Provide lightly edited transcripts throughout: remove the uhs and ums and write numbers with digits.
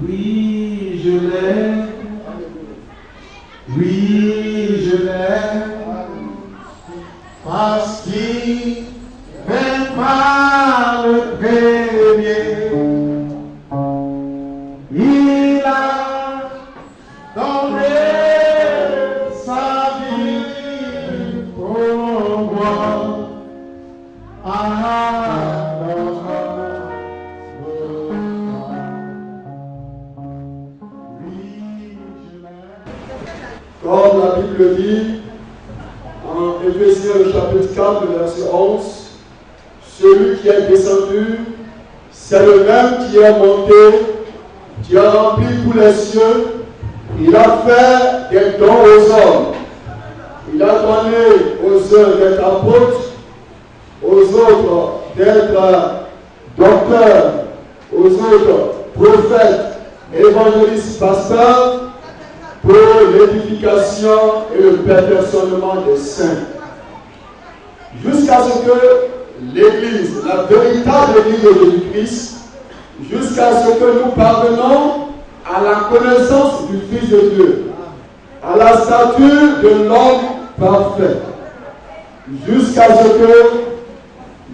Oui, je l'aime. Oui, je l'aime. Parce qu'il m'aime pas le premier. Il a donné sa vie pour moi. Comme la Bible dit en Éphésiens chapitre 4, verset 11, celui qui est descendu, c'est le même qui est monté, qui a rempli tous les cieux. Il a fait des dons aux hommes. Il a donné aux uns d'être apôtres, aux autres d'être docteurs, aux autres prophètes, évangélistes, pasteurs, pour l'édification et le perfectionnement des saints. Jusqu'à ce que l'Église, la véritable Église de Jésus-Christ, jusqu'à ce que nous parvenons à la connaissance du Fils de Dieu, à la stature de l'homme parfait, jusqu'à ce que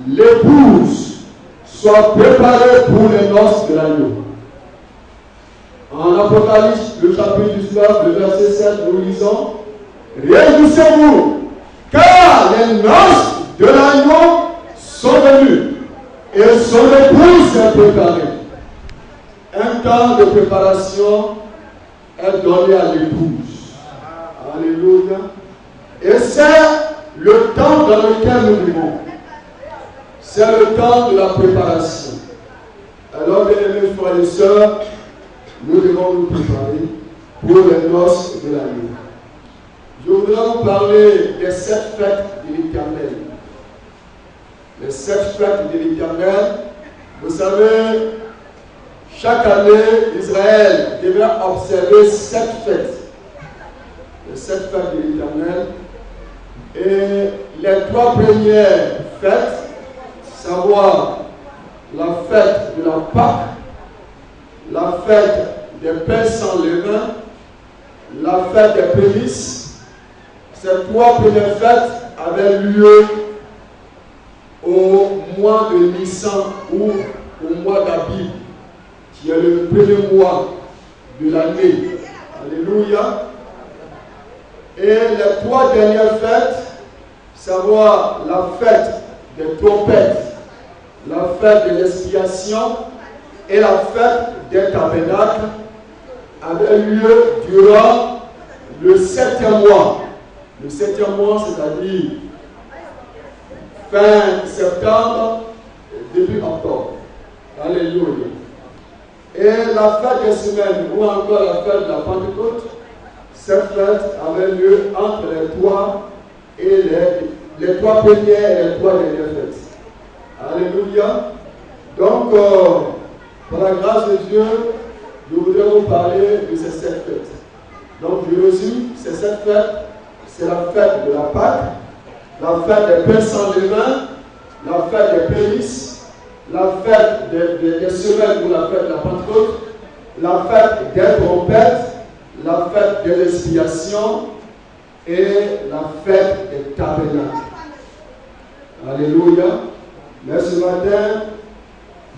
l'épouse soit préparée pour les noces de l'agneau. En Apocalypse, le chapitre 19, le verset 7, nous lisons: réjouissez-vous, car les noces de l'agneau sont venues et son épouse est préparée. Un temps de préparation est donné à l'épouse. Alléluia. Et c'est le temps dans lequel nous vivons. C'est le temps de la préparation. Alors, bien aimés frères et sœurs, nous devons nous préparer pour les noces de l'agneau. Je voudrais vous parler des 7 fêtes de l'Éternel. Les 7 fêtes de l'Éternel. Vous savez, chaque année, Israël devait observer 7 fêtes. Les 7 fêtes de l'Éternel. Et les 3 premières fêtes, savoir la fête de la Pâque, la fête des pains sans levain, la fête des prémices. Ces 3 premières fêtes avaient lieu au mois de Nissan ou au mois d'Abib, qui est le premier mois de l'année. Alléluia. Et les 3 dernières fêtes, savoir la fête des trompettes, la fête de l'expiation et la fête des tabernacles, avait lieu durant le 7e mois. Le 7e mois, c'est-à-dire fin septembre, début octobre. Alléluia. Et la fête des semaines, ou encore la fête de la Pentecôte, cette fête avait lieu entre les 3 et les 3 premières et les 3 dernières fêtes. Alléluia. Donc, par la grâce de Dieu, je voudrais vous parler de ces 7 fêtes. Donc, je résume, ces 7 fêtes, c'est la fête de la Pâque, la fête des pains sans levain, la fête des prémices, la fête des semaines ou la fête de la Pentecôte, la fête des trompettes, la fête de l'expiation et la fête des tabernacles. Alléluia. Mais ce matin,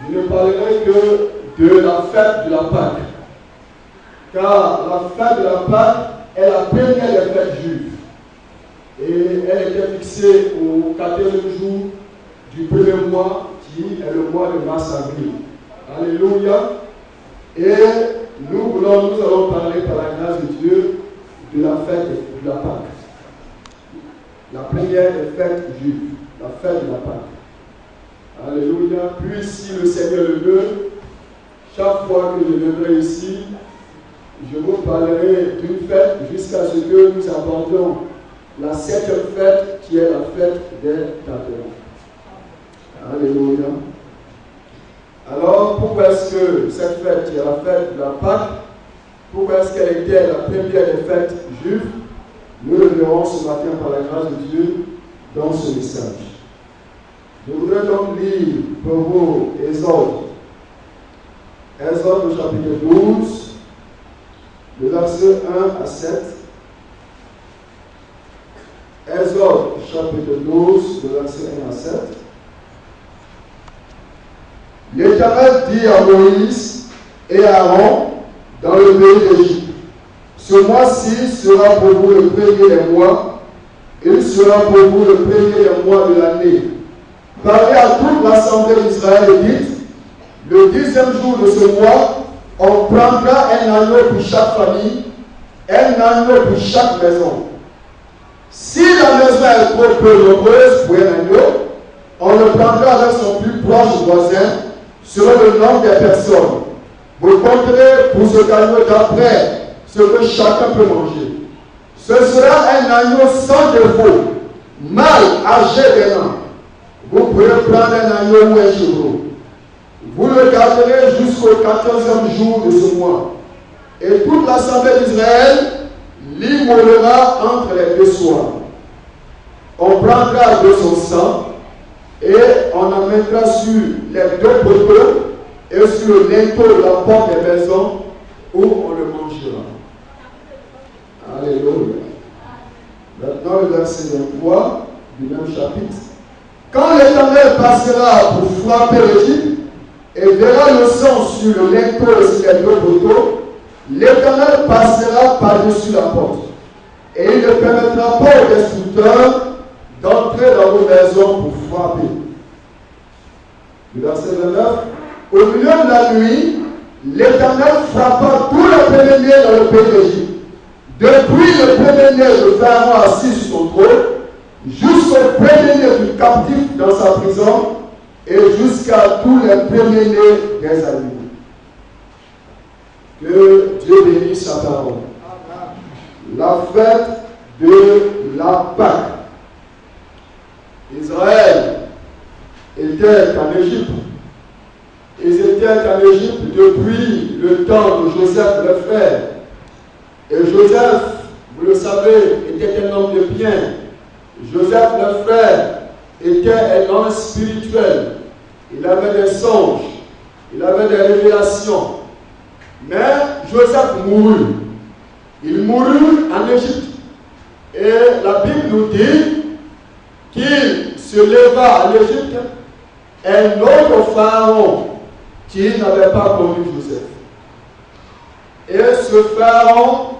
je ne parlerai que de la fête de la Pâque. Car la fête de la Pâque est la première des fêtes juives. Et elle était fixée au 14e jour du premier mois, qui est le mois de mars-avril. Alléluia. Et nous allons parler par la grâce de Dieu de la fête de la Pâque. La première des fêtes juives, la fête de la Pâque. Alléluia. Puis si le Seigneur le veut, chaque fois que je viendrai ici, je vous parlerai d'une fête jusqu'à ce que nous abordions la 7e fête qui est la fête des tabernacles. Alléluia. Alors, pourquoi est-ce que cette fête qui est la fête de la Pâque, pourquoi est-ce qu'elle était la première des fêtes juives? Nous le verrons ce matin par la grâce de Dieu dans ce message. Je voudrais donc lire pour vous Exode. Exode au chapitre 12, le verset 1 à 7. Exode chapitre 12, le verset 1 à 7. L'Éternel dit à Moïse et à Aaron dans le pays d'Égypte: ce mois-ci sera pour vous le premier des mois, il sera pour vous le premier des mois de l'année. Parlez à toute l'assemblée d'Israël et dites: le 10e jour de ce mois, on prendra un agneau pour chaque famille, un agneau pour chaque maison. Si la maison est trop peu nombreuse pour un agneau, on le prendra avec son plus proche voisin, selon le nombre des personnes. Vous compterez pour ce agneau d'après ce que chacun peut manger. Ce sera un agneau sans défaut, mâle, âgé d'un an. Vous pouvez prendre un agneau ou un chevreau. Vous le garderez jusqu'au 14e jour de ce mois. Et toute l'assemblée d'Israël l'immolera entre les deux soirs. On prendra de son sang et on en mettra sur les deux poteaux et sur le linteau de la porte des maisons où on le mangera. Alléluia. Maintenant le verset 23 du même chapitre. Quand l'Éternel passera pour frapper l'Égypte et verra le sang sur le linteau et sur les deux poteaux, l'Éternel passera par-dessus la porte. Et il ne permettra pas aux destructeurs d'entrer dans vos maisons pour frapper. Le verset 29. Au milieu de la nuit, l'Éternel frappa tous les premiers-nés dans le pays d'Égypte. Depuis le premier-né de Pharaon assis sur son trône, jusqu'au premier-né du captif dans sa prison, et jusqu'à tous les premiers-nés des animaux. Que Dieu bénisse sa parole. La fête de la Pâque. Israël était en Égypte. Ils étaient en Égypte depuis le temps de Joseph le frère. Et Joseph, vous le savez, était un homme de bien. Joseph le frère était un homme spirituel. Il avait des songes, il avait des révélations. Mais Joseph mourut. Il mourut en Égypte. Et la Bible nous dit qu'il se leva en Égypte un autre pharaon qui n'avait pas connu Joseph. Et ce pharaon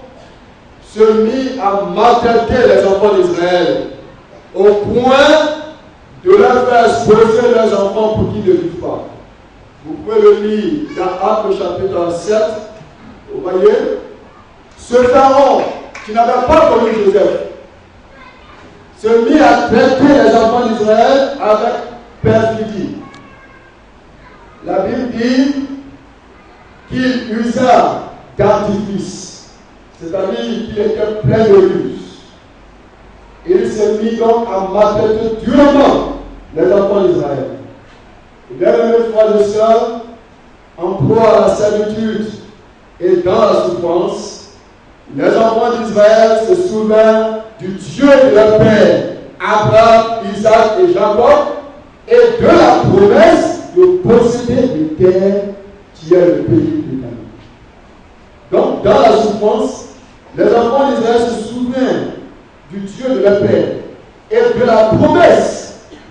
se mit à maltraiter les enfants d'Israël au point de leur faire exposer leurs enfants pour qu'ils ne vivent pas. Vous pouvez le lire dans Actes chapitre 7. Vous voyez, ce pharaon qui n'avait pas connu Joseph se mit à traiter les enfants d'Israël avec perfidie. La Bible dit qu'il usa d'artifice, c'est-à-dire qu'il était plein de ruse. Il s'est mis donc à maltraiter durement les enfants d'Israël. Bien aimés frères et sœurs, en proie à la servitude et dans la souffrance, les enfants d'Israël se souvinrent du Dieu de leur père, Abraham, Isaac et Jacob, et de la promesse de posséder une terre qui est le pays du Canaan. Donc, dans la souffrance, les enfants d'Israël se souviennent du Dieu de leur père et de la promesse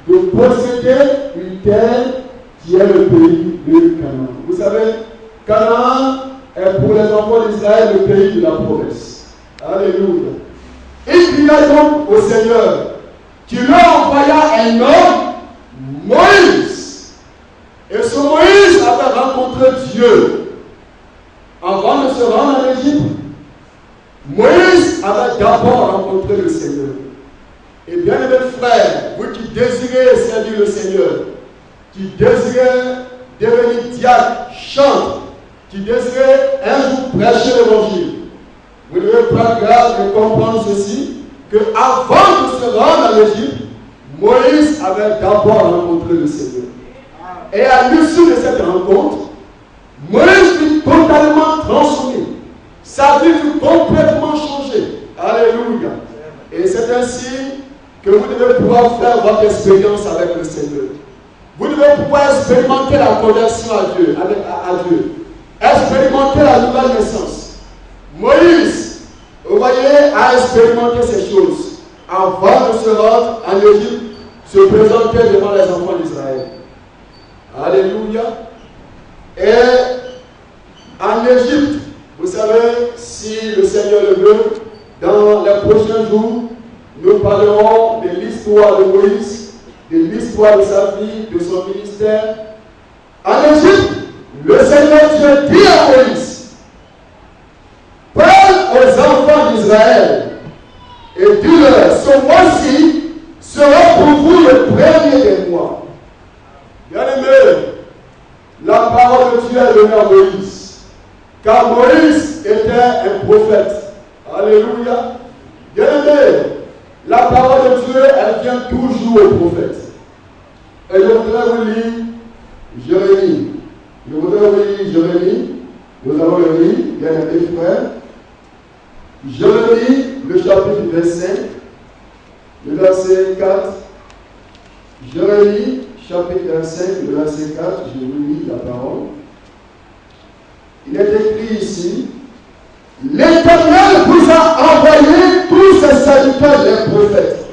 de posséder une terre qui est le pays du Canaan. Vous savez, Canaan est pour les enfants d'Israël le pays de la promesse. Alléluia. Il cria donc au Seigneur, qui leur envoya un homme, Moïse. Et ce Moïse avait rencontré Dieu avant de se rendre en Égypte. Moïse avait d'abord rencontré le Seigneur. Et bien aimés frères, vous qui désirez servir le Seigneur, qui désirez devenir diacre, chante, qui désirez un jour prêcher l'évangile, vous devez prendre garde et comprendre ceci, que avant de se rendre en Égypte, Moïse avait d'abord rencontré le Seigneur. Et à l'issue de cette rencontre, Moïse fut totalement transformé. Sa vie fut complètement changée. Alléluia. Et c'est ainsi que vous devez pouvoir faire votre expérience avec le Seigneur. Vous devez pouvoir expérimenter la conversion à Dieu, à Dieu. la nouvelle naissance. Moïse, vous voyez, a expérimenté ces choses avant de se rendre en Égypte, se présenter devant les enfants d'Israël. Alléluia. Et en Égypte, vous savez, si le Seigneur le veut, dans les prochains jours, nous parlerons de l'histoire de Moïse, de l'histoire de sa vie, de son ministère. En Égypte, le Seigneur Dieu dit à Moïse, parle aux enfants d'Israël et dis-leur, ce mois-ci sera pour vous le premier des mois. Bien-aimés, la parole de Dieu est donnée à Moïse, car Moïse était un prophète. Alléluia. Bien-aimés, la parole de Dieu, elle vient toujours au prophète. Et je voudrais vous lire Jérémie. Nous allons le lire, bien-aimés frères. Jérémie, le chapitre 25, le verset 4. Jérémie, chapitre 25, le verset 4, je vous lis la parole. Il est écrit ici, l'Éternel vous a envoyé tous ses serviteurs, les prophètes.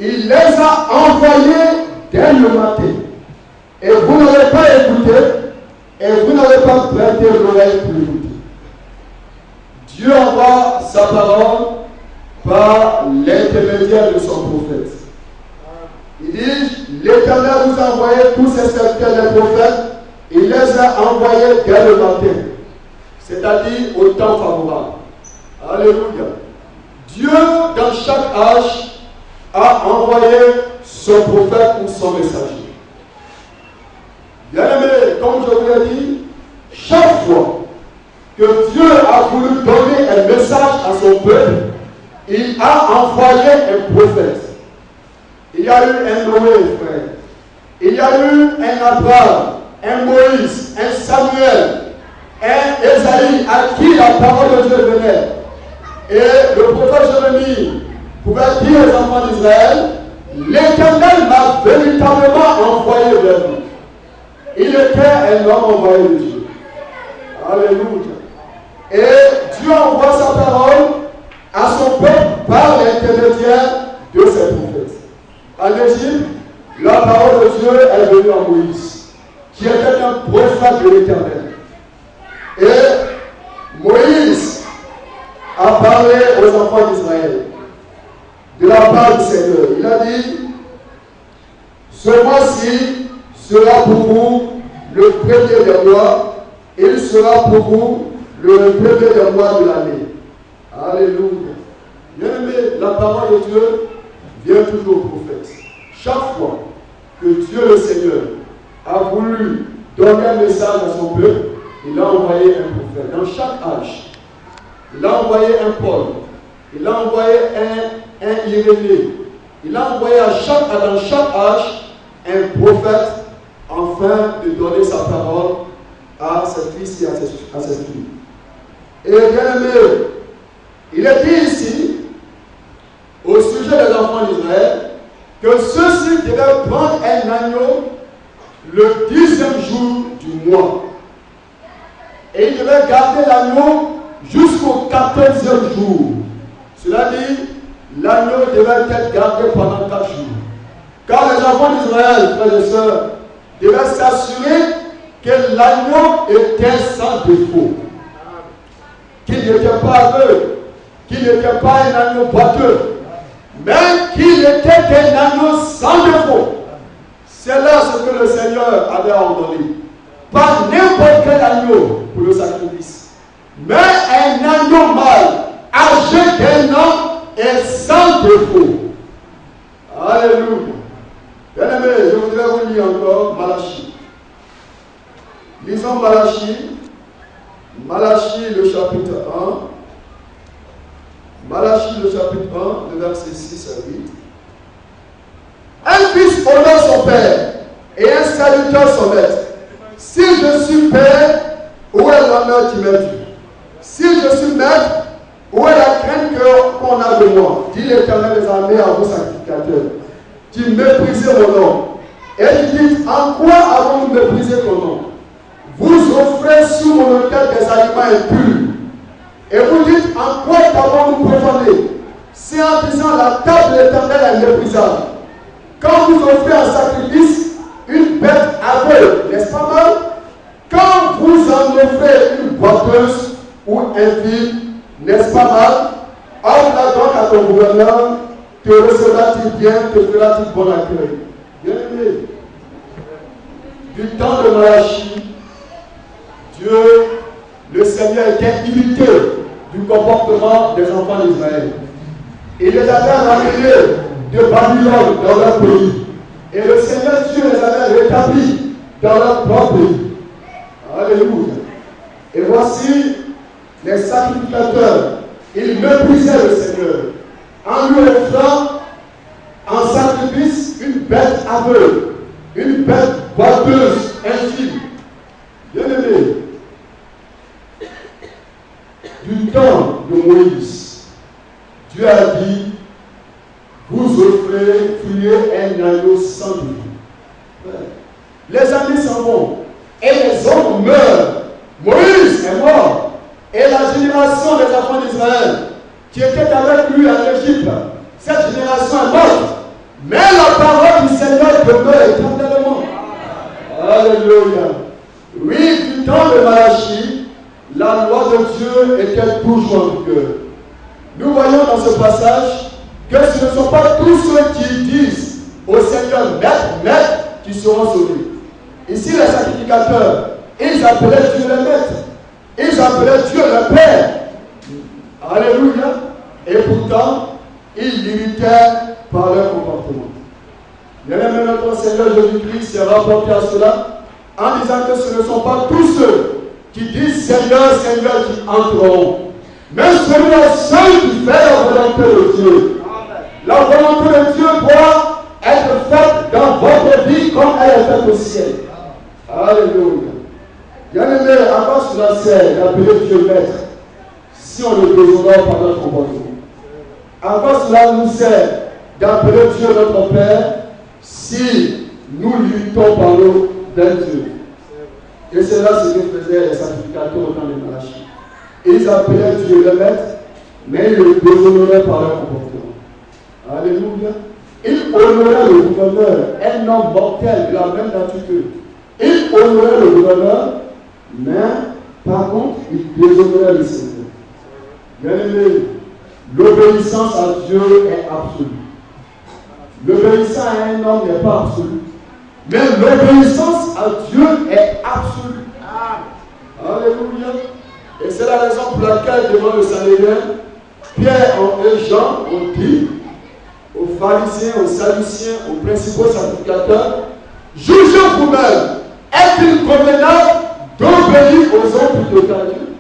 Il les a envoyés dès le matin. Et vous n'avez pas écouté, et vous n'avez pas prêté l'oreille pour écouter. Dieu envoie sa parole par l'intermédiaire de son prophète. Il dit, l'Éternel vous a envoyé tous ses serviteurs, les prophètes, il les a envoyés dès le matin, c'est-à-dire au temps favorable. Alléluia. Dieu, dans chaque âge, a envoyé son prophète ou son messager. Bien-aimés, comme je vous l'ai dit, chaque fois que Dieu a voulu donner un message à son peuple, il a envoyé un prophète. Il y a eu un Noé, frère. Il y a eu un Abraham, un Moïse, un Samuel, un Ésaïe à qui la parole de Dieu venait. Et le prophète Jérémie pouvait dire aux enfants d'Israël, l'Éternel m'a véritablement envoyé vers vous. Il était un homme envoyé de Dieu. Alléluia. Et Dieu envoie sa parole à son peuple par l'intermédiaire de ses prophètes. En Égypte, la parole de Dieu est venue à Moïse, qui était un prophète de l'Éternel. Et Moïse a parlé aux enfants d'Israël de la part du Seigneur. Il a dit, ce mois-ci sera pour vous le premier des mois, et il sera pour vous le premier des mois de l'année. Alléluia. Bien-aimé, la parole de Dieu vient toujours au prophète. Chaque fois que Dieu le Seigneur a voulu donner un message à son peuple, il a envoyé un prophète. Dans chaque âge, il a envoyé un Paul, il a envoyé un Irénée, il a envoyé dans chaque âge un prophète afin de donner sa parole à ses fils et à ses filles. Et bien aimé, il est dit ici, au sujet des enfants d'Israël, que ceux-ci devaient prendre un agneau le 10e jour du mois. Et ils devaient garder l'agneau jusqu'au 14e jour. Cela dit, l'agneau devait être gardé pendant 4 jours. Car les enfants d'Israël, frères et sœurs, devaient s'assurer que l'agneau était sans défaut. Qu'il n'était pas aveugle, qu'il n'était pas un agneau boiteux, mais qu'il était un agneau sans défaut. C'est là ce que le Seigneur avait ordonné. Pas n'importe quel agneau pour le sacrifice, mais un agneau mâle, âgé d'un an et sans défaut. Alléluia. Bien-aimés, je voudrais vous lire encore Malachie. Lisons Malachie. Malachie, le chapitre 1. Malachie, le chapitre 1, le verset 6 à 8. Un fils honore son père et un serviteur son maître. Si je suis père, où est l'honneur qui m'est dû? Si je suis maître, où est la crainte qu'on a de moi? Dit l'Éternel des armées à vos sacrificateurs, qui méprisez mon nom. Et il dit, en quoi avons-nous méprisé ton nom? Vous offrez sur mon autel des aliments impur. Et vous dites, en quoi avons-nous profané? C'est en disant, la table de l'Éternel est méprisable. Quand vous offrez un sacrifice, une bête aveugle, n'est-ce pas mal? Quand vous en offrez une boiteuse ou un fil, n'est-ce pas mal? Offre-la donc à ton gouverneur, te recevra-t-il bien, te fera-t-il bon accueil? Bien aimé, du temps de Malachie, Dieu, le Seigneur était irrité du comportement des enfants d'Israël. Il les avait ramenés de Babylone dans leur pays. Et le Seigneur Dieu les avait rétablis dans leur propre pays. Alléluia. Et voici les sacrificateurs. Ils méprisaient le Seigneur en lui offrant en sacrifice une bête aveugle, une bête boiteuse, infime. Bien aimé, du temps de Moïse, Dieu a dit, vous offrez, fuyez un agneau sans vie. Les années s'en vont et les hommes meurent. Moïse est mort. Et la génération des enfants d'Israël qui était avec lui en Égypte, cette génération est morte. Mais la parole du Seigneur demeure éternellement. Alléluia. Oui, du temps de Malachie, la loi de Dieu était toujours en vigueur. Nous voyons dans ce passage que ce ne sont pas tous ceux qui disent au Seigneur, maître, maître, qui seront sauvés. Ici, les sacrificateurs, ils appelaient Dieu le maître. Ils appelaient Dieu le Père. Alléluia. Et pourtant, ils l'irritaient par leur comportement. Bien-aimé, notre Seigneur Jésus-Christ s'est rapporté à cela en disant que ce ne sont pas tous ceux qui disent Seigneur, Seigneur qui entreront, mais celui-là seul qui fait la volonté de Dieu. La volonté de Dieu doit être faite dans votre vie comme elle est faite au ciel. Alléluia. Bien-aimé, à quoi cela sert d'appeler Dieu maître si on le déshonore par notre comportement? À quoi cela nous sert d'appeler Dieu notre Père si nous luttons par l'eau d'un Dieu? Et c'est là ce que faisaient les sacrificateurs au temps de Malachie. Ils appelaient Dieu le maître, mais ils le déshonoraient par leur comportement. Alléluia. Ils honoraient le gouverneur, un homme mortel de la même nature qu'eux. Ils honoraient le gouverneur, mais par contre, ils déshonoraient le Seigneur. Bien aimé, l'obéissance à Dieu est absolue. L'obéissance à un homme n'est pas absolue. Mais l'obéissance à Dieu est absolue. Alléluia. Et c'est la raison pour laquelle, devant le Sanhédrin, Pierre et Jean ont dit aux pharisiens, aux sadduciens, aux principaux sacrificateurs, jugez vous-même, est-il convenable d'obéir aux hommes plutôt qu'à Dieu?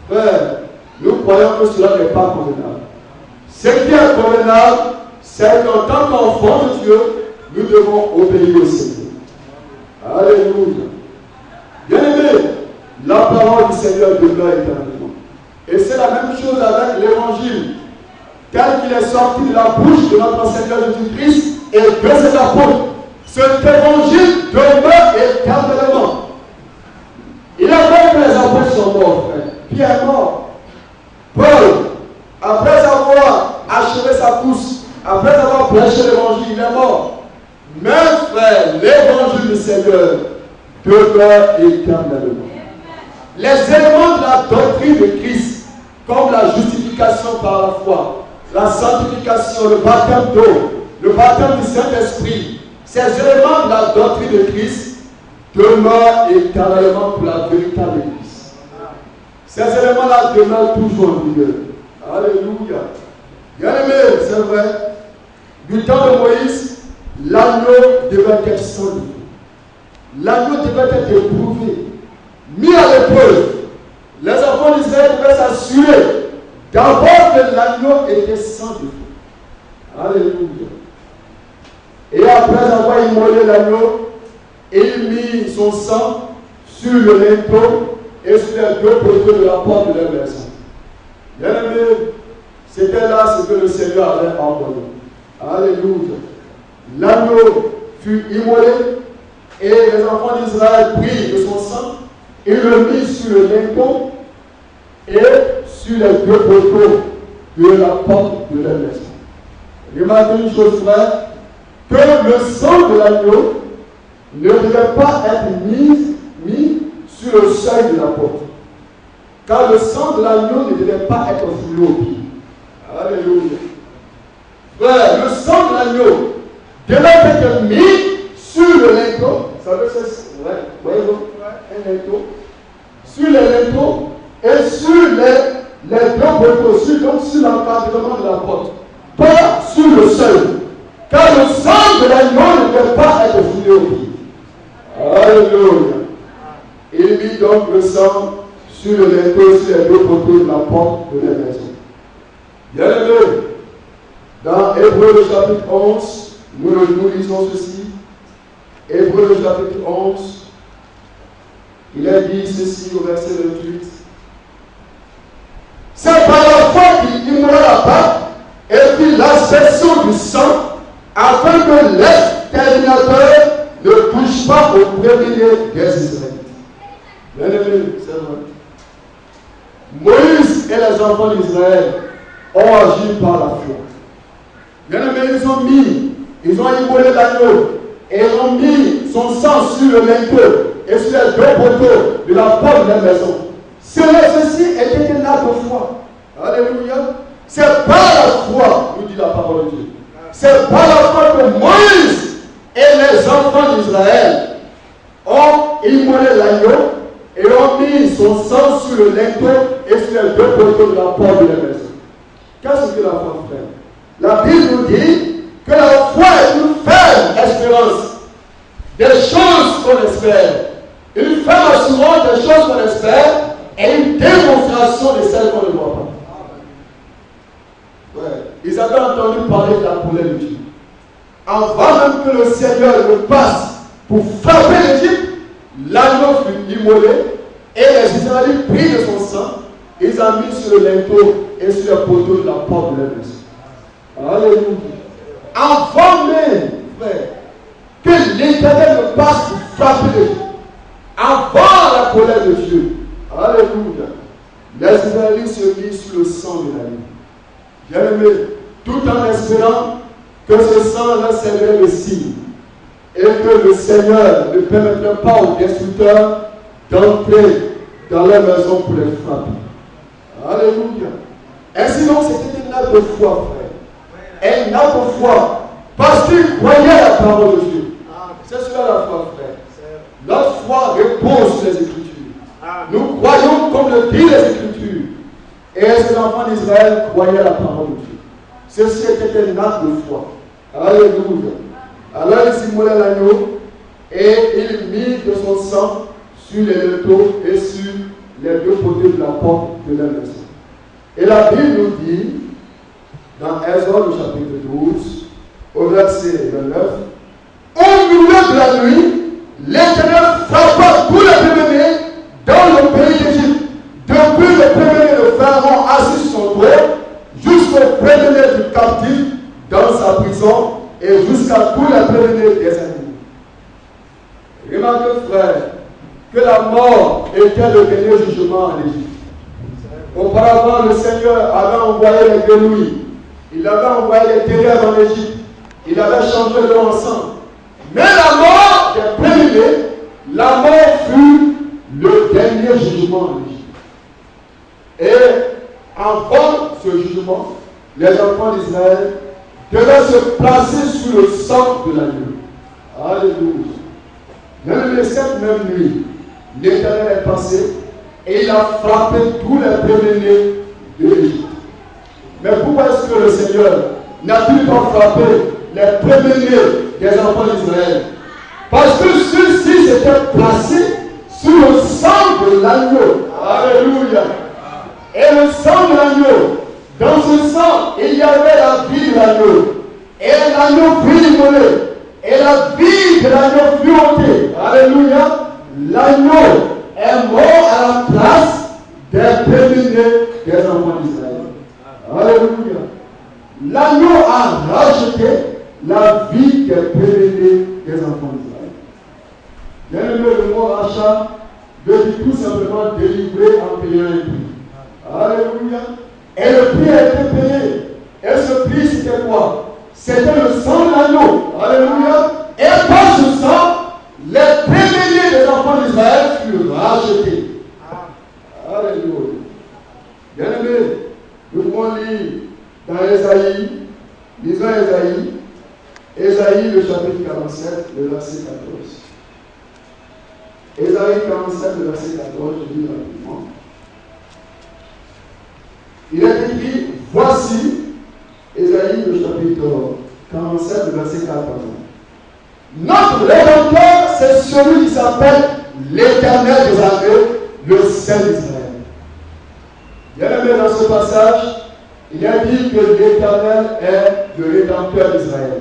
Frère, nous croyons que cela n'est pas convenable. Ce qui est convenable, c'est qu'en tant qu'enfant de Dieu, nous devons obéir au Seigneur. Alléluia. Bien-aimé, la parole du Seigneur demeure éternellement. Et c'est la même chose avec l'évangile, tel qu'il est sorti de la bouche de notre Seigneur Jésus-Christ et de ses apôtres. Cet évangile demeure éternellement. Il a fait que les apôtres sont morts, frère. Pierre est mort. Paul, après avoir achevé sa course, après avoir prêché l'évangile, il est mort. Mais frère, l'évangile du Seigneur demeure éternellement. Les éléments de la doctrine de Christ, comme la justification par la foi, la sanctification, le baptême d'eau, le baptême du Saint-Esprit, ces éléments de la doctrine de Christ demeurent éternellement pour la véritable Église. Ces éléments-là demeurent toujours en vigueur. Alléluia. Bien-aimé, c'est vrai, du temps de Moïse, l'agneau devait être sans défaut. L'agneau devait être éprouvé, mis à l'épreuve. Les enfants d'Israël devaient s'assurer d'abord que l'agneau était sans défaut. Alléluia. Et après avoir immolé l'agneau, il mit son sang sur le linteau et sur les deux poteaux de la porte de leur maison. Bien-aimé, c'était là ce que le Seigneur avait ordonné. Alléluia. L'agneau fut immolé et les enfants d'Israël prirent de son sang, ils le mirent sur le linteau et sur les deux poteaux de la porte de la maison. Remarquez une chose, frère, que le sang de l'agneau ne devait pas être mis sur le seuil de la porte. Car le sang de l'agneau ne devait pas être foulé au pied. Alléluia. Frère, le sang de l'agneau devait être mis sur le linteau. Vous savez, c'est un linteau. Sur les linteaux et sur les deux poteaux, donc sur l'encadrement de la porte. Pas sur le seuil. Car le sang de l'agneau ne devait pas être foulé au pied. Alléluia. Il mit donc le sang sur le linteau, sur les deux poteaux de la porte de la maison. Bien aimé, dans Hébreux le chapitre 11, nous lisons ceci. Hébreux le chapitre 11, il a dit ceci au verset 28. C'est par la foi qu'il immolera la Pâque et puis l'aspersion du sang, afin que l'exterminateur ne touche pas au premier des Israélites. Bien aimé, c'est vrai. Moïse et les enfants d'Israël ont agi par la foi. Bien aimé, ils ont immolé l'agneau et ils ont mis son sang sur le linteau et sur les deux poteaux de la porte de la maison. Ceci était un acte de foi. Alléluia. C'est par la foi, nous dit la parole de Dieu. C'est par la foi que Moïse et les enfants d'Israël ont immolé l'agneau et ont mis son sang sur le linteau et sur les deux poteaux de la porte de la maison. Qu'est-ce que la foi, frère? La Bible nous dit que la foi est une ferme espérance des choses qu'on espère. Une ferme assurance des choses qu'on espère et une démonstration de celles qu'on ne voit pas. Ouais. Ils avaient entendu parler de la colère de Dieu. Avant même que le Seigneur ne passe pour frapper l'Égypte, l'agneau fut immolé et les Israélites prirent de son sang, ils ont mis sur le linteau et sur les poteaux de la porte de la maison. Alléluia. Avant même, frère, que l'Éternel ne passe pour frapper l'Égypte, avant la colère de Dieu, alléluia, les Israélites se mirent sur le sang de l'agneau. Bien-aimé, tout en espérant que ce sang leur servirait de signe et que le Seigneur ne permettrait pas aux destructeurs d'entrer dans leur maison pour les frapper. Alléluia. Ainsi donc, c'était un acte de foi, frère. Un acte de foi. Parce qu'ils croyaient à la parole de Dieu. C'est cela la foi, frère. Notre foi repose sur les Écritures. Nous croyons comme le dit les Écritures. Et ces enfants d'Israël croyaient à la parole de Dieu. Ceci était un acte de foi. Alléluia. Alors il immolait l'agneau et il mit de son sang sur les linteaux et sur les deux côtés de la porte de la maison. Et la Bible nous dit, dans Exode chapitre 12, au verset 29, au milieu de la nuit, l'Éternel frappa tous les premiers-nés dans le pays d'Égypte, depuis le premier-né de Pharaon assis sur son trône, jusqu'au premier-né du captif dans sa prison, et jusqu'à tous les premiers-nés des animaux. Remarquez, frère, que la mort était le dernier jugement en Égypte. Auparavant, le Seigneur avait envoyé les grenouilles, il avait envoyé les ténèbres en Égypte, il avait changé leur ensemble. Mais la mort des premiers-nés, la mort fut le dernier jugement en Égypte. Et avant ce jugement, les enfants d'Israël devaient se placer sous le sang de l'agneau. Alléluia. Même cette même nuit, l'Éternel est passé et il a frappé tous les premiers-nés de l'Égypte. Mais pourquoi est-ce que le Seigneur n'a-t-il pas frappé les premiers-nés des enfants d'Israël? Parce que ceux-ci s'étaient placés sous le sang de l'agneau. Alléluia. Et le sang de l'agneau, dans ce sang, il y avait la vie de l'agneau. Et l'agneau fut immolé. Et la vie de l'agneau fut ôtée. Alléluia. L'agneau est mort à la place des premiers-nés des enfants d'Israël. Alléluia. L'agneau a racheté la vie des premiers-nés des enfants d'Israël. Bien aimé, le mot rachat veut dire tout simplement délivrer en payant un prix. Alléluia. Et le prix a été payé. Et ce prix, c'était quoi? C'était le sang de l'agneau. Alléluia. Et par ce sang, les premiers-nés des enfants d'Israël furent rachetés. Alléluia. Bien-aimés, nous pouvons lire dans Ésaïe, lisons Ésaïe le chapitre 47, le verset 14. Ésaïe 47, le verset 14, je lis rapidement. Il est écrit, voici, Ésaïe le chapitre 47, le verset 14. Notre Rédempteur, c'est celui qui s'appelle l'Éternel des armées, le Saint d'Israël. Bien-aimé, dans ce passage, il a dit que l'Éternel est le Rédempteur d'Israël.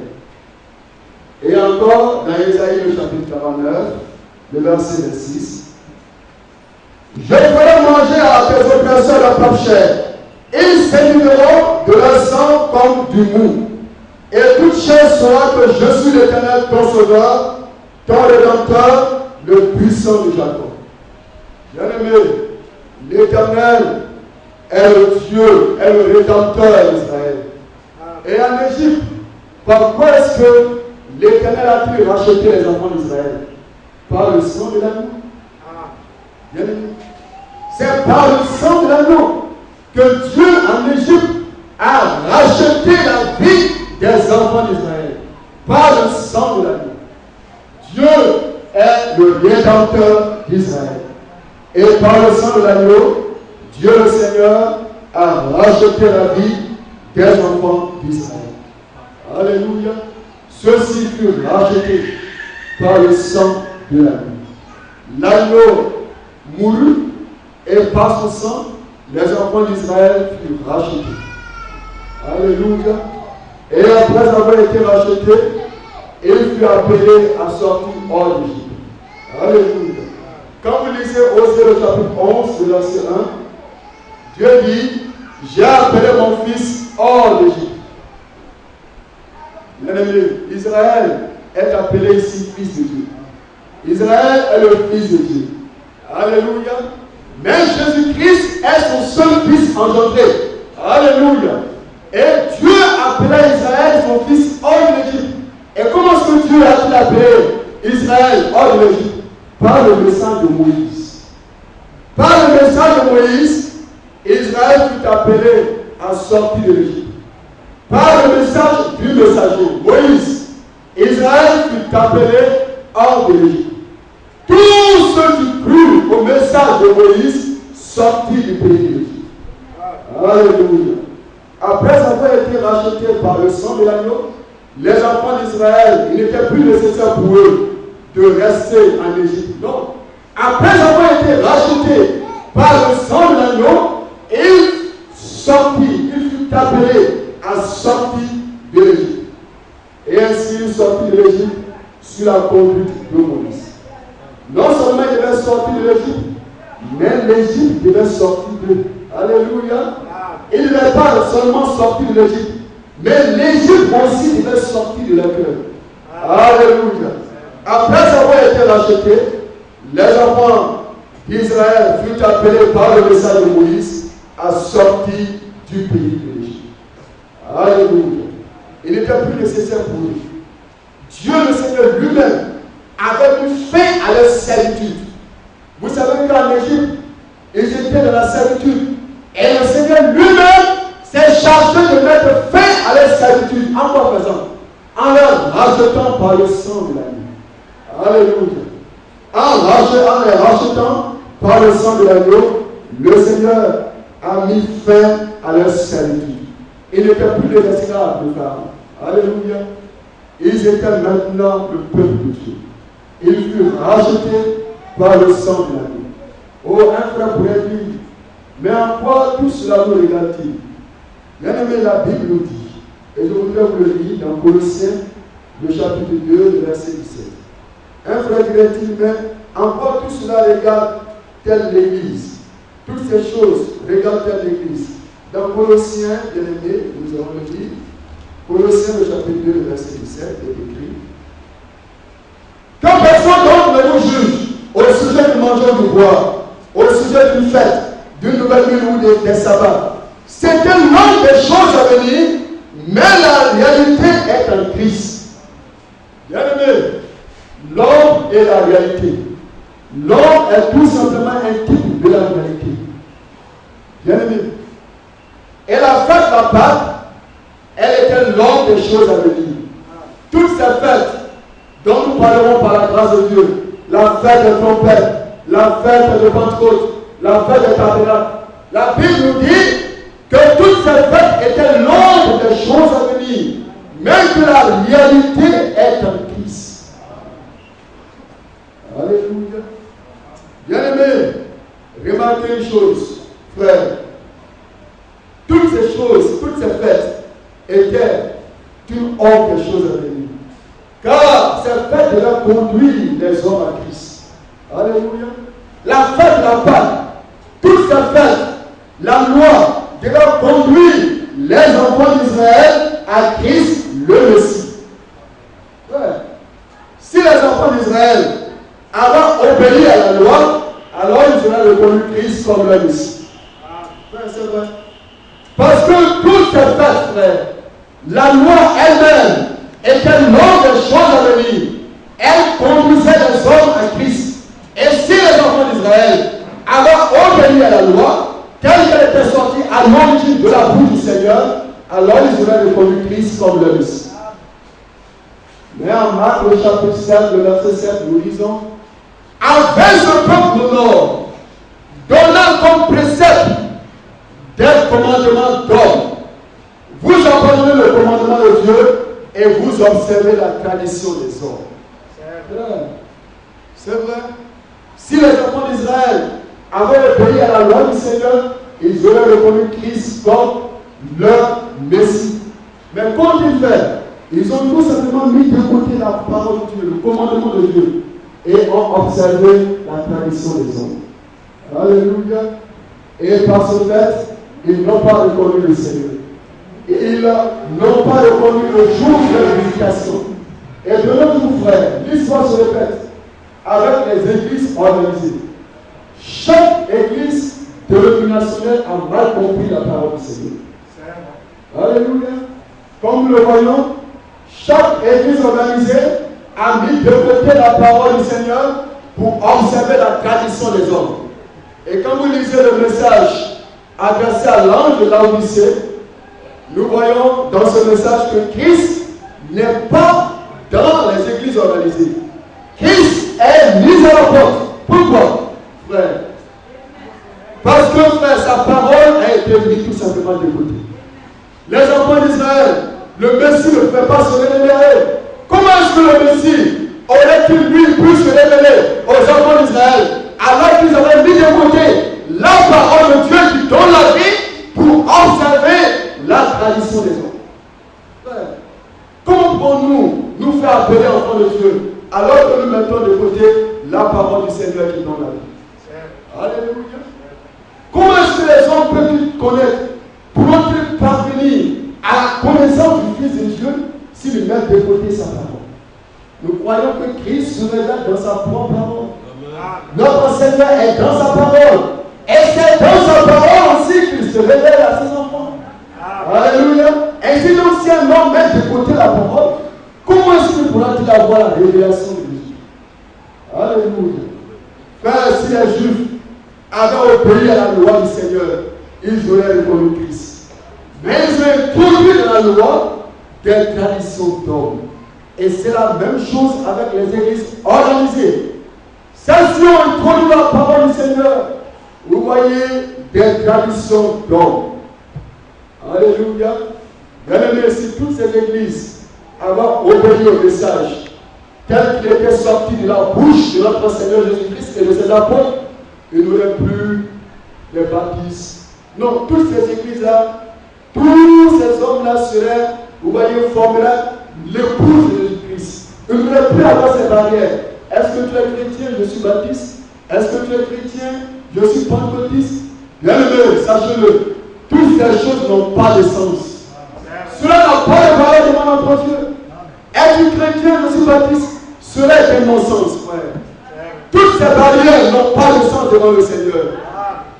Et encore, dans Ésaïe le chapitre 49, le verset 26, je ferai manger à tes oppresseurs la propre chair. Ils s'énumereront de leur sang comme du mou. Et toute chair saura que je suis l'Éternel, ton sauveur, ton Rédempteur, le puissant de Jacob. Bien-aimé, l'Éternel est le Dieu, est le Rédempteur d'Israël. Et en Égypte, pourquoi est-ce que l'Éternel a-t-il racheté les enfants d'Israël? Par le sang de l'agneau. Bien-aimé, c'est par le sang de l'agneau que Dieu en Égypte a racheté la vie des enfants d'Israël. Par le sang de l'agneau. Dieu est le Rédempteur d'Israël. Et par le sang de l'agneau, Dieu le Seigneur a racheté la vie des enfants d'Israël. Alléluia. Ceux-ci furent rachetés par le sang de l'agneau. L'agneau mourut et par son sang, les enfants d'Israël furent rachetés. Alléluia. Et après avoir été rachetés, ils furent appelés à sortir hors d'Égypte. Alléluia. Quand vous lisez Osée le chapitre 11, le verset 1, Dieu dit, j'ai appelé mon fils hors d'Égypte. Bien-aimé, Israël est appelé ici fils de Dieu. Israël est le fils de Dieu. Alléluia. Mais Jésus-Christ est son seul fils engendré. Alléluia. Et Dieu appelait Israël son fils hors de l'Égypte. Et comment est-ce que Dieu a-t-il appelé Israël hors de l'Égypte? Par le message de Moïse. Par le message de Moïse, Israël fut appelé à sortir de l'Égypte. Par le message du messager, Moïse, Israël fut appelé hors de l'Égypte. Tous ceux qui crurent au message de Moïse sortirent du pays de l'Égypte. Alléluia. Après avoir été rachetés par le sang de l'agneau, les enfants d'Israël, il n'était plus nécessaire pour eux de rester en Égypte. Non. Après avoir été rachetés par le sang de l'agneau, ils sortirent, ils furent appelés à sortir de l'Égypte. Et ainsi ils sortirent de l'Égypte sous la conduite de Moïse. Non seulement ils devaient sortir de l'Égypte, mais l'Égypte devait sortir d'eux. Alléluia. Ils ne devaient pas seulement sortir de l'Égypte, mais l'Égypte aussi devait sortir de leur cœur. Alléluia. Après avoir été rachetés, les enfants d'Israël furent appelés par le message de Moïse à sortir du pays de l'Égypte. Alléluia. Il n'était plus nécessaire pour eux. Dieu le Seigneur lui-même avait mis fin à leur servitude. Vous savez qu'en Égypte, ils étaient dans la servitude. Et le Seigneur lui-même s'est chargé de mettre fin à leur servitude. En quoi faisant? En leur rachetant par le sang de l'agneau. Alléluia. En les rachetant par le sang de l'agneau, le Seigneur a mis fin à leur servitude. Ils n'étaient plus des esclaves de Pharaon. Alléluia. Ils étaient maintenant le peuple de Dieu. Ils furent rachetés par le sang de l'agneau. Oh, un frère pourrait dire, mais en quoi tout cela nous regarde-t-il? Bien aimé, la Bible nous dit, et je voudrais vous le lire dans Colossiens, le chapitre 2, le verset 17. Un frère dirait-il, mais en quoi tout cela regarde-t-elle l'Église? Toutes ces choses regardent-elles l'Église? Dans Colossiens, bien aimé, nous allons le lire. Colossiens, le chapitre 2, le verset 17, est écrit. Que personne d'autre ne vous juge au sujet du mangeant du bois, au sujet d'une fête, d'une nouvelle nouvelles lunes ou des sabbats. C'était l'homme des choses à venir, mais la réalité est en Christ. Bien aimé, l'homme est la réalité. L'homme est tout simplement un type de la réalité. Bien aimé. Et la fête, la Pâque, elle était l'homme des choses à venir. Toutes ces fêtes dont nous parlerons par la grâce de Dieu, la fête des trompettes, la fête de Pentecôte, la fête des tabernacles, la Bible nous dit que toutes ces fêtes étaient l'ombre des choses à venir, même que la réalité est en Christ. Alléluia. Bien-aimé, remarquez une chose, frère. Toutes ces choses, toutes ces fêtes étaient une ombre des choses à venir. Car ces fêtes devaient conduire les hommes à Christ. Alléluia. La fête de la Pâque, toutes ces fêtes, la loi devait conduire les enfants d'Israël à Christ le Messie. Ouais. Si les enfants d'Israël avaient obéi à la loi, alors ils auraient reconnu Christ comme le Messie. Ouais, c'est vrai. Parce que toutes ces fêtes, frère, la loi elle-même était l'ordre des choses à venir. Elle conduisait les hommes à Christ. Et si les enfants d'Israël avaient obéi à la loi, telle qu'elle était sortie à l'origine de la bouche du Seigneur, alors ils auraient reconnu Christ comme le Messie. Mais en Marc, le chapitre 7, le verset 7, nous lisons: avec ce peuple nord, donnant comme précepte des commandements d'hommes, vous abandonnez le commandement de Dieu et vous observez la tradition des hommes. C'est vrai. C'est vrai. Si les enfants d'Israël avaient obéi à la loi du Seigneur, ils auraient reconnu Christ comme leur Messie. Mais qu'ont-ils fait? Ils ont tout simplement mis de côté la parole de Dieu, le commandement de Dieu, et ont observé la tradition des hommes. Alléluia. Et par ce fait, ils n'ont pas reconnu le Seigneur. Ils n'ont pas reconnu le jour de la visitation. Et de nos jours, frères, l'histoire se répète avec les églises organisées. Chaque église dénominationnelle a mal compris la parole du Seigneur. Alléluia. Comme nous le voyons, chaque église organisée a mis de côté la parole du Seigneur pour observer la tradition des hommes. Et quand vous lisez le message adressé à l'ange de Laodicée, nous voyons dans ce message que Christ n'est pas dans les églises organisées. Christ est mis à la porte. Pourquoi, frère? Parce que, frère, sa parole a été mise tout simplement de côté. Les enfants d'Israël, le Messie ne pouvait pas se révéler. Comment est-ce que le Messie aurait-il lui pu se révéler aux enfants d'Israël alors qu'ils avaient mis de côté la parole de Dieu qui donne la vie pour observer la tradition des hommes? Frère, comment pouvons-nous nous faire appeler enfants de Dieu alors que nous mettons de côté la parole du Seigneur qui donne la vie? Alléluia. Comment est-ce que les hommes peuvent-ils connaître? Pourront-ils parvenir à la connaissance du Fils de Dieu s'ils mettent de côté sa parole? Nous croyons que Christ se révèle dans sa propre parole. Notre Seigneur est dans sa parole. Et c'est dans sa parole aussi qu'il se révèle à ses enfants. Alléluia. Ainsi donc, si un homme met de côté la parole, comment est-ce qu'il pourra-t-il avoir la révélation de Dieu? Alléluia. Frère, si les Juifs avaient obéi à la loi du Seigneur, ils auraient reconnu Christ. Mais ils ont introduit dans la loi des traditions d'hommes. Et c'est la même chose avec les églises organisées. Celles-ci ont introduit la parole du Seigneur. Vous voyez des traditions d'hommes. Alléluia. Bien aimé, si toutes ces églises avaient obéi au message tel qu'il était sorti de la bouche de notre Seigneur Jésus-Christ et de ses apôtres, il n'aurait plus les baptistes. Non, toutes ces églises-là, tous ces hommes-là seraient, vous voyez, formeraient l'épouse de Jésus-Christ. Il ne devrait plus avoir ces barrières. Est-ce que tu es chrétien? Je suis baptiste. Est-ce que tu es chrétien? Je suis pentecôtiste. Bien aimé, sachez-le, toutes ces choses n'ont pas de sens. Cela n'a pas de valeur devant notre Dieu. Es-tu chrétien? Je suis baptiste. Cela est un non-sens, frère. Toutes ces barrières n'ont pas de sens devant le Seigneur.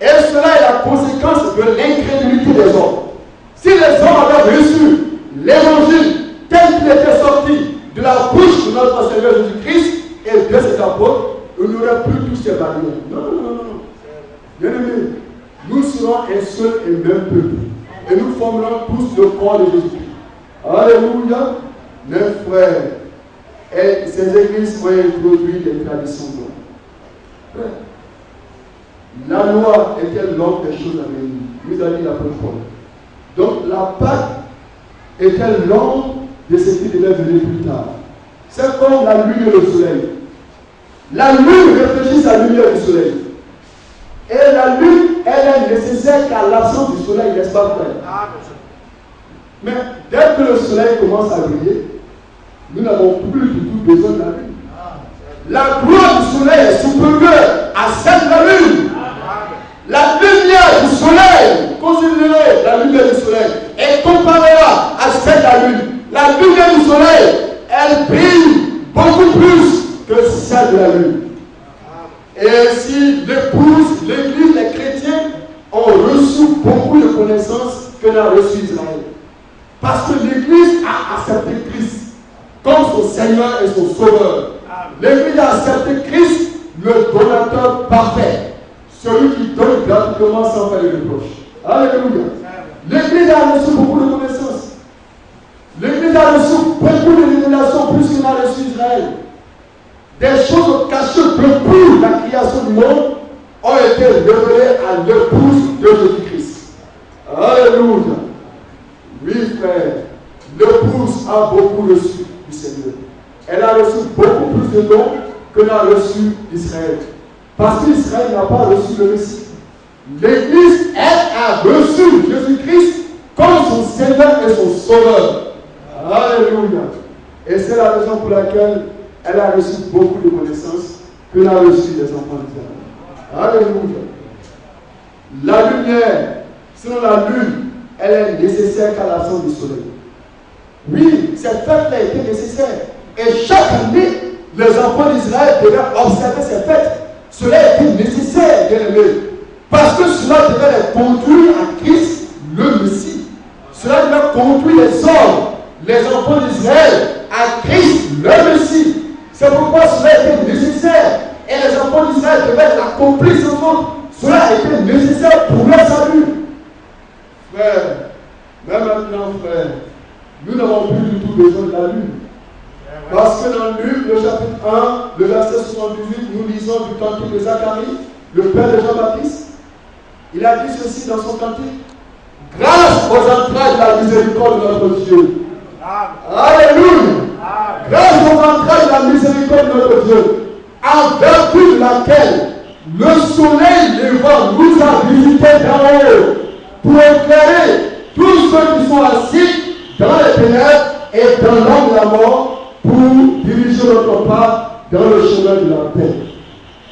Et cela est la conséquence de l'incrédulité des hommes. Si les hommes avaient reçu l'évangile tel qu'il était sorti de la bouche de notre Seigneur Jésus-Christ et de ses apôtres, on n'aurait plus tous ces barrières. Non, non, non, non. Bien-aimés, nous serons un seul et même peuple. Et nous formerons tous le corps de Jésus-Christ. Alléluia. Mes frères, et ces églises ont introduit des traditions d'homme. La loi était l'ordre des choses à venir. Nous a dit l'apôtre Paul. Donc la Pâque était l'ordre de ce qui devait venir plus tard. C'est comme la lune et le soleil. La lune réfléchit à la lumière du soleil. Et la lune, elle est nécessaire qu'à l'absence du soleil, n'est-ce pas vrai? Mais dès que le soleil commence à briller, nous n'avons plus du tout besoin de la lune. La gloire du soleil est supérieure à celle de la lune. La lumière du soleil, considérez la lumière du soleil, est comparable à celle de la lune. La lumière du soleil, elle brille beaucoup plus que celle de la lune. Et ainsi, l'épouse, l'église, les chrétiens ont reçu beaucoup de connaissances que n'a reçu Israël. Parce que l'église a accepté Christ comme son Seigneur et son Sauveur. L'église a accepté Christ, le donateur parfait, celui qui donne gratuitement sans faire de reproche. Alléluia. L'église a reçu beaucoup de connaissances. L'église a reçu beaucoup de révélations plus qu'on a reçu Israël. Des choses cachées depuis la création du monde ont été révélées à l'épouse de Jésus-Christ. Alléluia. Oui, frère, l'épouse a beaucoup reçu du Seigneur. Elle a reçu beaucoup plus de dons que n'a reçu Israël. Parce qu'Israël n'a pas reçu le Messie. L'Église, elle, a reçu Jésus-Christ comme son Seigneur et son Sauveur. Alléluia. Et c'est la raison pour laquelle elle a reçu beaucoup de connaissances que n'a reçu les enfants d'Israël. Alléluia. La lumière, selon la lune, elle est nécessaire qu'à l'absence du soleil. Oui, cette fête-là était nécessaire. Et chaque année, les enfants d'Israël devaient observer ces fêtes. Cela était nécessaire, bien aimé. Parce que cela devait les conduire à Christ, le Messie. Cela devait conduire les hommes, les enfants d'Israël, à Christ, le Messie. C'est pourquoi cela était nécessaire. Et les enfants d'Israël devaient l'accomplir sans faute. Cela était nécessaire pour leur salut. Frère, même maintenant, frère, nous n'avons plus du tout besoin de la lune. Parce que dans Luc, le chapitre 1, le verset 78, nous lisons du cantique de Zacharie, le père de Jean-Baptiste. Il a dit ceci dans son cantique: grâce aux entrailles de la miséricorde de notre Dieu. Alléluia. Grâce aux entrailles de la miséricorde de notre Dieu, en vertu de laquelle le soleil levant nous a visités d'en haut pour éclairer tous ceux qui sont assis dans les ténèbres et dans l'ombre de la mort, pour diriger notre pas dans le chemin de la paix.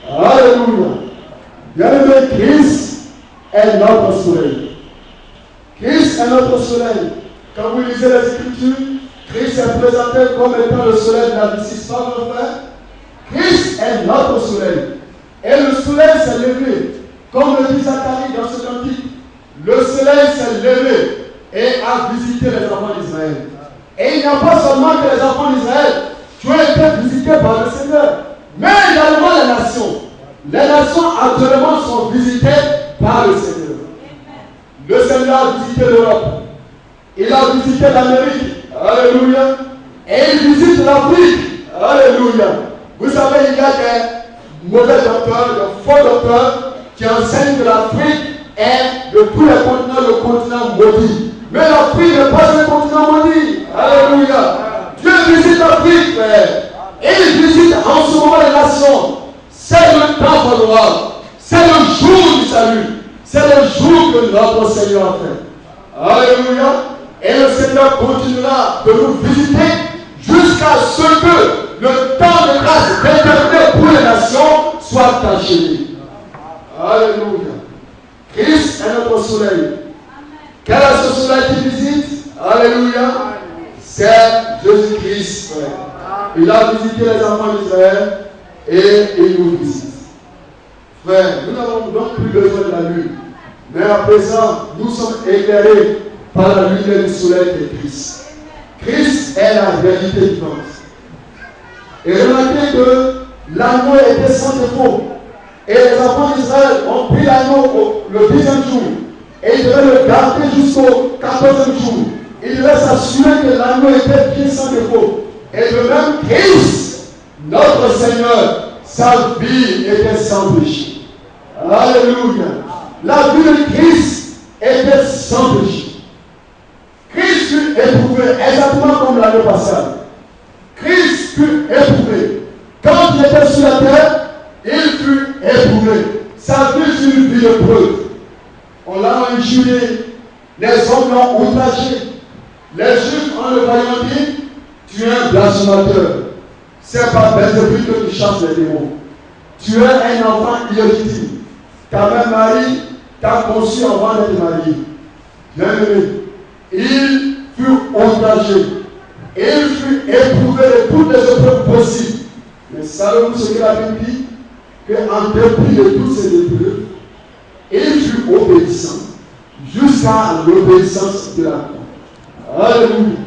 Alléluia. Bien-aimé, Christ est notre soleil. Christ est notre soleil. Quand vous lisez les Écritures, Christ est présenté comme étant le soleil de la justice, pas mon frère. Christ est notre soleil. Et le soleil s'est levé, comme le dit Zacharie dans ce cantique. Le soleil s'est levé et a visité les enfants d'Israël. Et il n'y a pas seulement que les enfants d'Israël qui ont été visités par le Seigneur, mais également les nations. Les nations actuellement sont visitées par le Seigneur. Le Seigneur a visité l'Europe. Il a visité l'Amérique. Alléluia. Et il visite l'Afrique. Alléluia. Vous savez, il y a des mauvais docteurs, des faux docteurs qui enseignent que l'Afrique est de tous les continents le continent maudit. Mais l'Afrique n'est pas un continent maudit. Alléluia. Dieu visite l'Afrique, frère. Et il visite en ce moment les nations. C'est le temps favorable. C'est le jour du salut. C'est le jour que notre Seigneur a fait. Alléluia. Et le Seigneur continuera de nous visiter jusqu'à ce que le temps de grâce déterminé pour les nations soit achevé. Alléluia. Christ est notre soleil. Quel est ce soleil qui visite? Alléluia. C'est Jésus-Christ, frère. Il a visité les enfants d'Israël et il nous visite. Frère, nous n'avons donc plus besoin de la lune. Mais à présent, nous sommes éclairés par la lumière du soleil de Christ. Christ est la réalité vivante. Et remarquez que l'agneau était sans défaut. Et les enfants d'Israël ont pris l'agneau le 10e jour. Et ils devaient le garder jusqu'au 14e jour. Ils devaient s'assurer que l'agneau était bien sans défaut. Et de même, Christ, notre Seigneur, sa vie était sans péché. Alléluia. La vie de Christ était sans péché. Christ fut éprouvé exactement comme l'agneau pascal. Christ fut éprouvé. Quand il était sur la terre, il fut éprouvé. Sa vie fut une vie de preuve. On l'a injurié. Les hommes l'ont outragé. Les Juifs, en le voyant, dit: tu es un blasphémateur. C'est par Belzébuth que tu chasses les démons. Tu es un enfant illégitime. Ta mère Marie t'a conçu avant d'être mariée. Bien-aimé, il fut outragé. Il fut éprouvé de toutes les épreuves possibles. Mais savez-vous ce que la Bible dit? Qu'en dépit de toutes ces épreuves, il fut obéissant jusqu'à l'obéissance de la croix. Alléluia.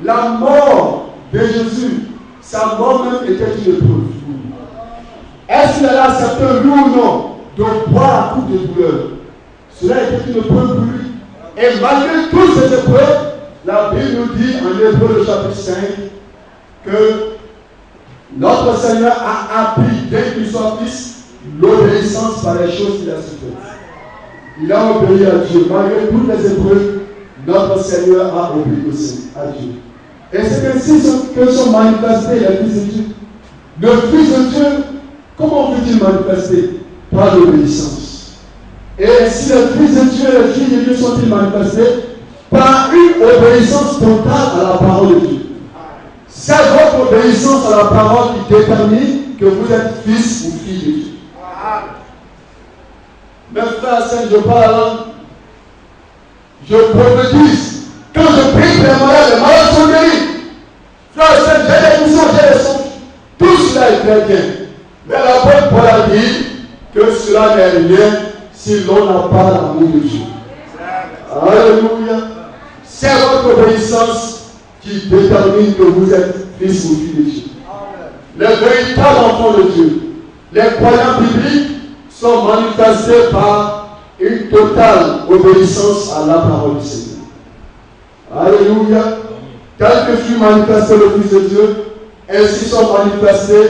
La mort de Jésus, sa mort même était une épreuve. Est-ce qu'il a accepté, lui ou non, de boire à coups de douleur? Cela était une épreuve pour lui. Et malgré toutes ces épreuves, la Bible nous dit en Hébreux le chapitre 5 que notre Seigneur a appris, dès qu'il soit fils, l'obéissance par les choses qu'il a souffert. Il a obéi à Dieu. Malgré toutes les épreuves, notre Seigneur a obéi aussi à Dieu. Et c'est ainsi que sont manifestés les fils de Dieu. Le Fils de Dieu, comment peut-il manifester? Par l'obéissance. Et si les fils de Dieu et les filles de Dieu sont-ils manifestés? Par une obéissance totale à la parole de Dieu. C'est votre obéissance à la parole qui détermine que vous êtes fils ou fille de Dieu. Mes frères et sœurs, je parle la langue. Je prophétise. Quand je prie pour les malades sont guéris. Frères et sœurs, j'ai des missions, j'ai des songes. Tout cela est très bien. Mais l'apôtre Paul a dit que cela n'est rien si l'on n'a pas l'amour de Dieu. Alléluia. C'est votre obéissance qui détermine que vous êtes fils ou fille de Dieu. Les véritables enfants de Dieu, les croyants bibliques, sont manifestés par une totale obéissance à la parole du Seigneur. Alléluia. Tel que fut manifesté le Fils de Dieu, ainsi sont manifestés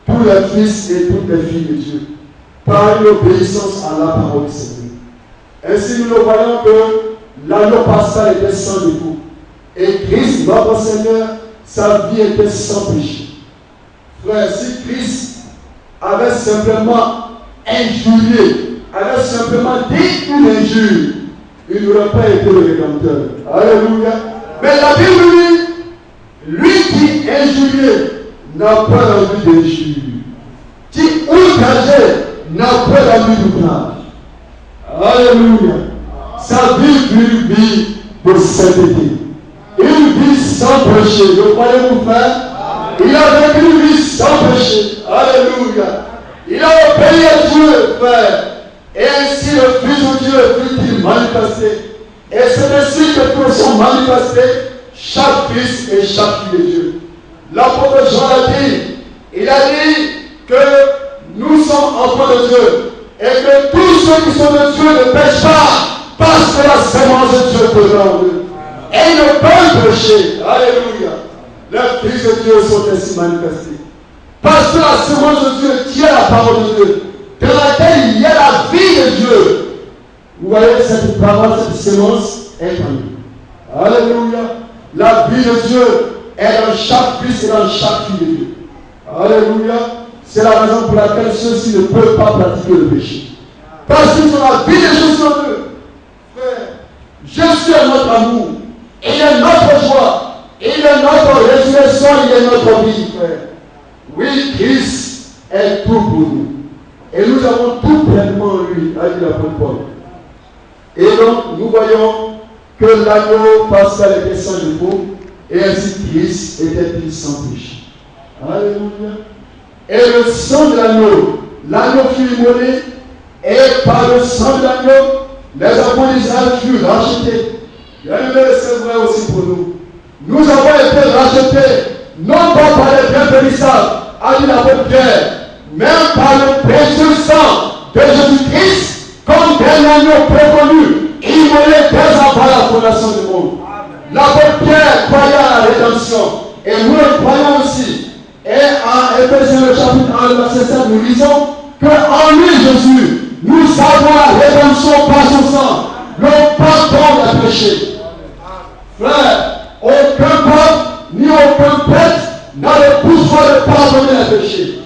tous les fils et toutes les filles de Dieu, par une obéissance à la parole du Seigneur. Ainsi nous le voyons que l'agneau pascal était sans défaut. Et Christ, notre Seigneur, sa vie était sans péché. Frère, si Christ avait simplement injurié, avait simplement dit une injure, il n'aurait pas été le Rédempteur. Alléluia. Mais la Bible dit, lui qui injuriait n'a pas l'envie d'injure. Qui outrageait n'a pas l'envie d'outrage. Alléluia. Sa vie fut une vie de sainteté. Une vie sans péché. Le croyez-vous, frère? Il a vécu une vie sans péché. Alléluia. Il a obéi à Dieu, frère. Et ainsi le Fils de Dieu fut-il manifesté. Et c'est ainsi que tous sont manifestés, chaque fils et chaque fille de Dieu. L'apôtre Jean a dit, il a dit que nous sommes enfants de Dieu. Et que tous ceux qui sont de Dieu ne pêchent pas, parce que la sémence de Dieu est en eux. Et ils ne peuvent pécher. Alléluia. Les fils de Dieu sont ainsi manifestés. Parce que la sémence de Dieu tient la parole de Dieu, dans laquelle il y a la vie de Dieu. Vous voyez, cette parole, cette sémence est en nous. Alléluia. La vie de Dieu est dans chaque fils et dans chaque fille de Dieu. Alléluia. C'est la raison pour laquelle ceux-ci ne peuvent pas pratiquer le péché. Parce qu'ils ont la vie de Jésus en eux. Frère, Jésus est notre amour. Il est notre joie. Il est notre résurrection. Il est notre vie, frère. Oui, Christ est tout pour nous. Et nous avons tout pleinement en lui, a dit l'apôtre Paul. Et donc, nous voyons que l'agneau pascal était sans défaut, et ainsi Christ était sans péché. Alléluia. Et le sang de l'agneau fut immolé, et par le sang de l'agneau, Les enfants d'Israël furent rachetés. Bien-aimés, c'est vrai aussi pour nous. Nous avons été rachetés, non pas par les biens périssables, a dit l'apôtre Pierre, mais par le précieux sang de Jésus-Christ, comme d'un agneau prévenu, immolé dès avant la fondation du monde. L'apôtre Pierre croyait à la rédemption, et nous le croyons aussi. Et en Éphésiens le chapitre 1, le verset 7, nous lisons qu'en lui, Jésus, nous avons la rédemption par son sang, le pardon des péchés. Frère, aucun pape ni aucun prêtre n'a le pouvoir de pardonner les péchés.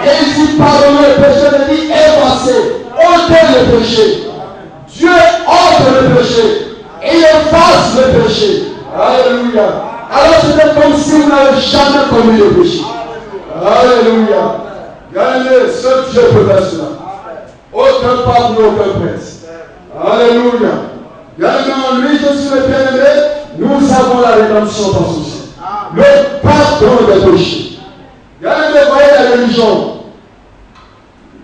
Et ici, pardonner les péchés veut dire effacer, ôter les péchés. Dieu ôte les péchés et efface les péchés. Alléluia. Alors c'était comme si vous n'avez jamais commis le péché. Alléluia. Bien-aimé, seul Dieu peut faire cela. Aucun pape ni aucun prêtre. Alléluia. Bien-aimé, en lui, Jésus le bien-aimé, nous avons la rédemption par son sang. Le pardon des péchés. Bien-aimé, voyez la religion.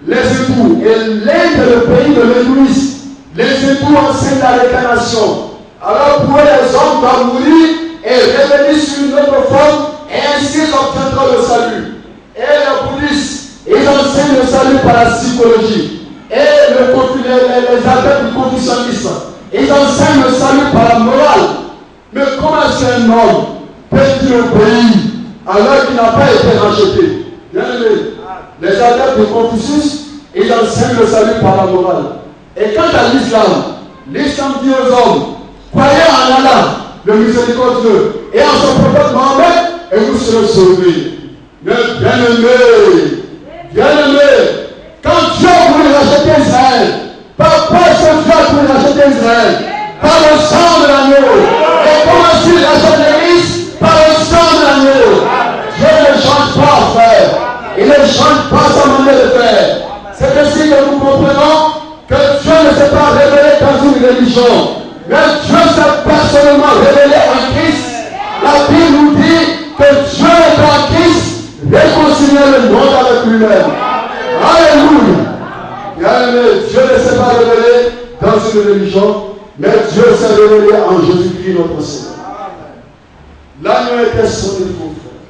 Les époux, et l'Inde est le pays de l'Église. Les époux enseignent la réincarnation. Alors pour eux, les hommes doivent mourir et revenir sur une autre forme, et ainsi ils obtiendront le salut. Et les bouddhistes, ils enseignent le salut par la psychologie. Et les adeptes du confucianisme, ils enseignent le salut par la morale. Mais comment est-ce qu'un homme peut dire au pays alors qu'il n'a pas été racheté? Bien aimé, les adeptes de Confucius, ils enseignent le salut par la morale. Et quant à l'islam dit aux hommes, croyez en Allah, le miséricordieux, et en son prophète Mohammed, et vous serez sauvés. Mais bien aimé, quand Dieu voulait racheter Israël, par quoi est-ce que Dieu a voulu racheter Israël? Par le sang de l'agneau. Et comment est-ce qu'il rachète l'Église? Par le sang de l'agneau. Dieu ne change pas, frère. Il ne change pas sa manière de faire. C'est ainsi que nous comprenons que Dieu ne s'est pas révélé dans une religion, mais Dieu s'est personnellement révélé en Christ. La Bible nous dit que Dieu est en Christ, réconcilier le monde avec lui-même. Alléluia. Bien-aimé, Dieu ne s'est pas révélé dans une religion, mais Dieu s'est révélé en Jésus-Christ notre Seigneur. L'agneau était son époux, frère.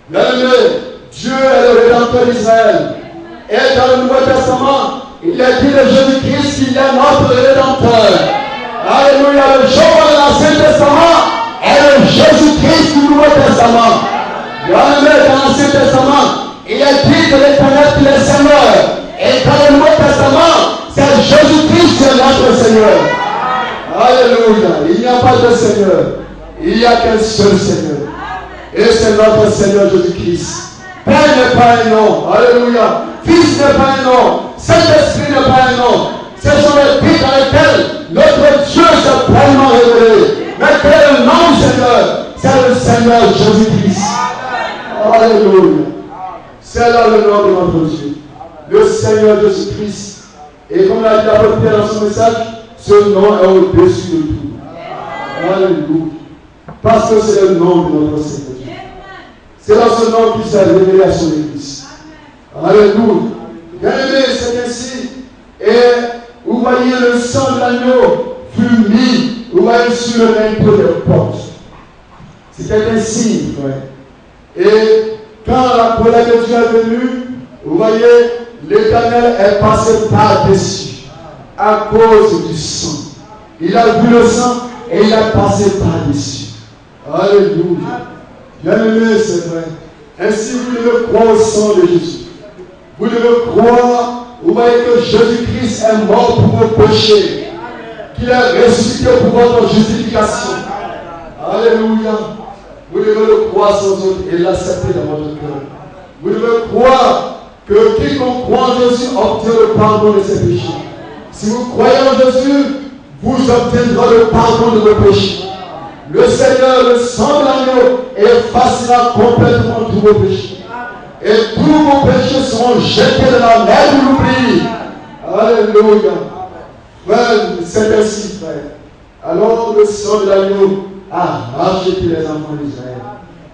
Bien-aimé, Dieu est le rédempteur d'Israël. Et dans le Nouveau Testament, il a dit de Jésus-Christ qu'il est notre rédempteur. Alléluia. Le jour de l'Ancien Testament est le Jésus-Christ du Nouveau Testament. Bien-aimé, dans l'Ancien Testament, il a dit de l'Éternel qu'il est Seigneur. Et dans le Nouveau Testament, c'est Jésus-Christ qui est notre Seigneur. Alléluia. Il n'y a pas de Seigneur. Il n'y a qu'un seul Seigneur. Et c'est notre Seigneur Jésus-Christ. Père n'est pas un nom. Alléluia. Fils n'est pas un nom. Saint-Esprit n'est pas un nom. Ce sont les vies dans lesquelles notre Dieu s'est pleinement révélé. Mais quel est le nom du Seigneur? C'est le Seigneur Jésus-Christ. Alléluia. C'est là le nom de notre Dieu. Le Seigneur Jésus-Christ. Et comme l'a dit l'apôtre Pierre dans son message, ce nom est au-dessus de tout. Alléluia. Parce que c'est le nom de notre Seigneur. C'est dans ce nom qu'il s'est révélé à son Église. Alléluia. Bien-aimé, c'est ainsi. Et vous voyez le sang de l'agneau fut mis, vous voyez sur le linteau des portes. C'était un signe, frère. Et quand la colère de Dieu est venue, vous voyez, l'Éternel est passé par-dessus à cause du sang. Il a vu le sang et il a passé par-dessus. Alléluia. Bien-aimé, c'est vrai. Ainsi, vous devez croire au sang de Jésus. Vous devez croire, vous voyez que Jésus-Christ est mort pour vos péchés. Qu'il est ressuscité pour votre justification. Alléluia. Vous devez le croire sans doute et l'accepter dans votre cœur. Vous devez croire que quiconque croit en Jésus obtient le pardon de ses péchés. Si vous croyez en Jésus, vous obtiendrez le pardon de vos péchés. Le Seigneur, le sang de l'agneau, effacera complètement tous vos péchés. Et tous vos péchés seront jetés dans la mer de l'oubli. Alléluia. Frère, c'est ainsi, frère. Alors le sang de l'agneau a racheté les enfants d'Israël.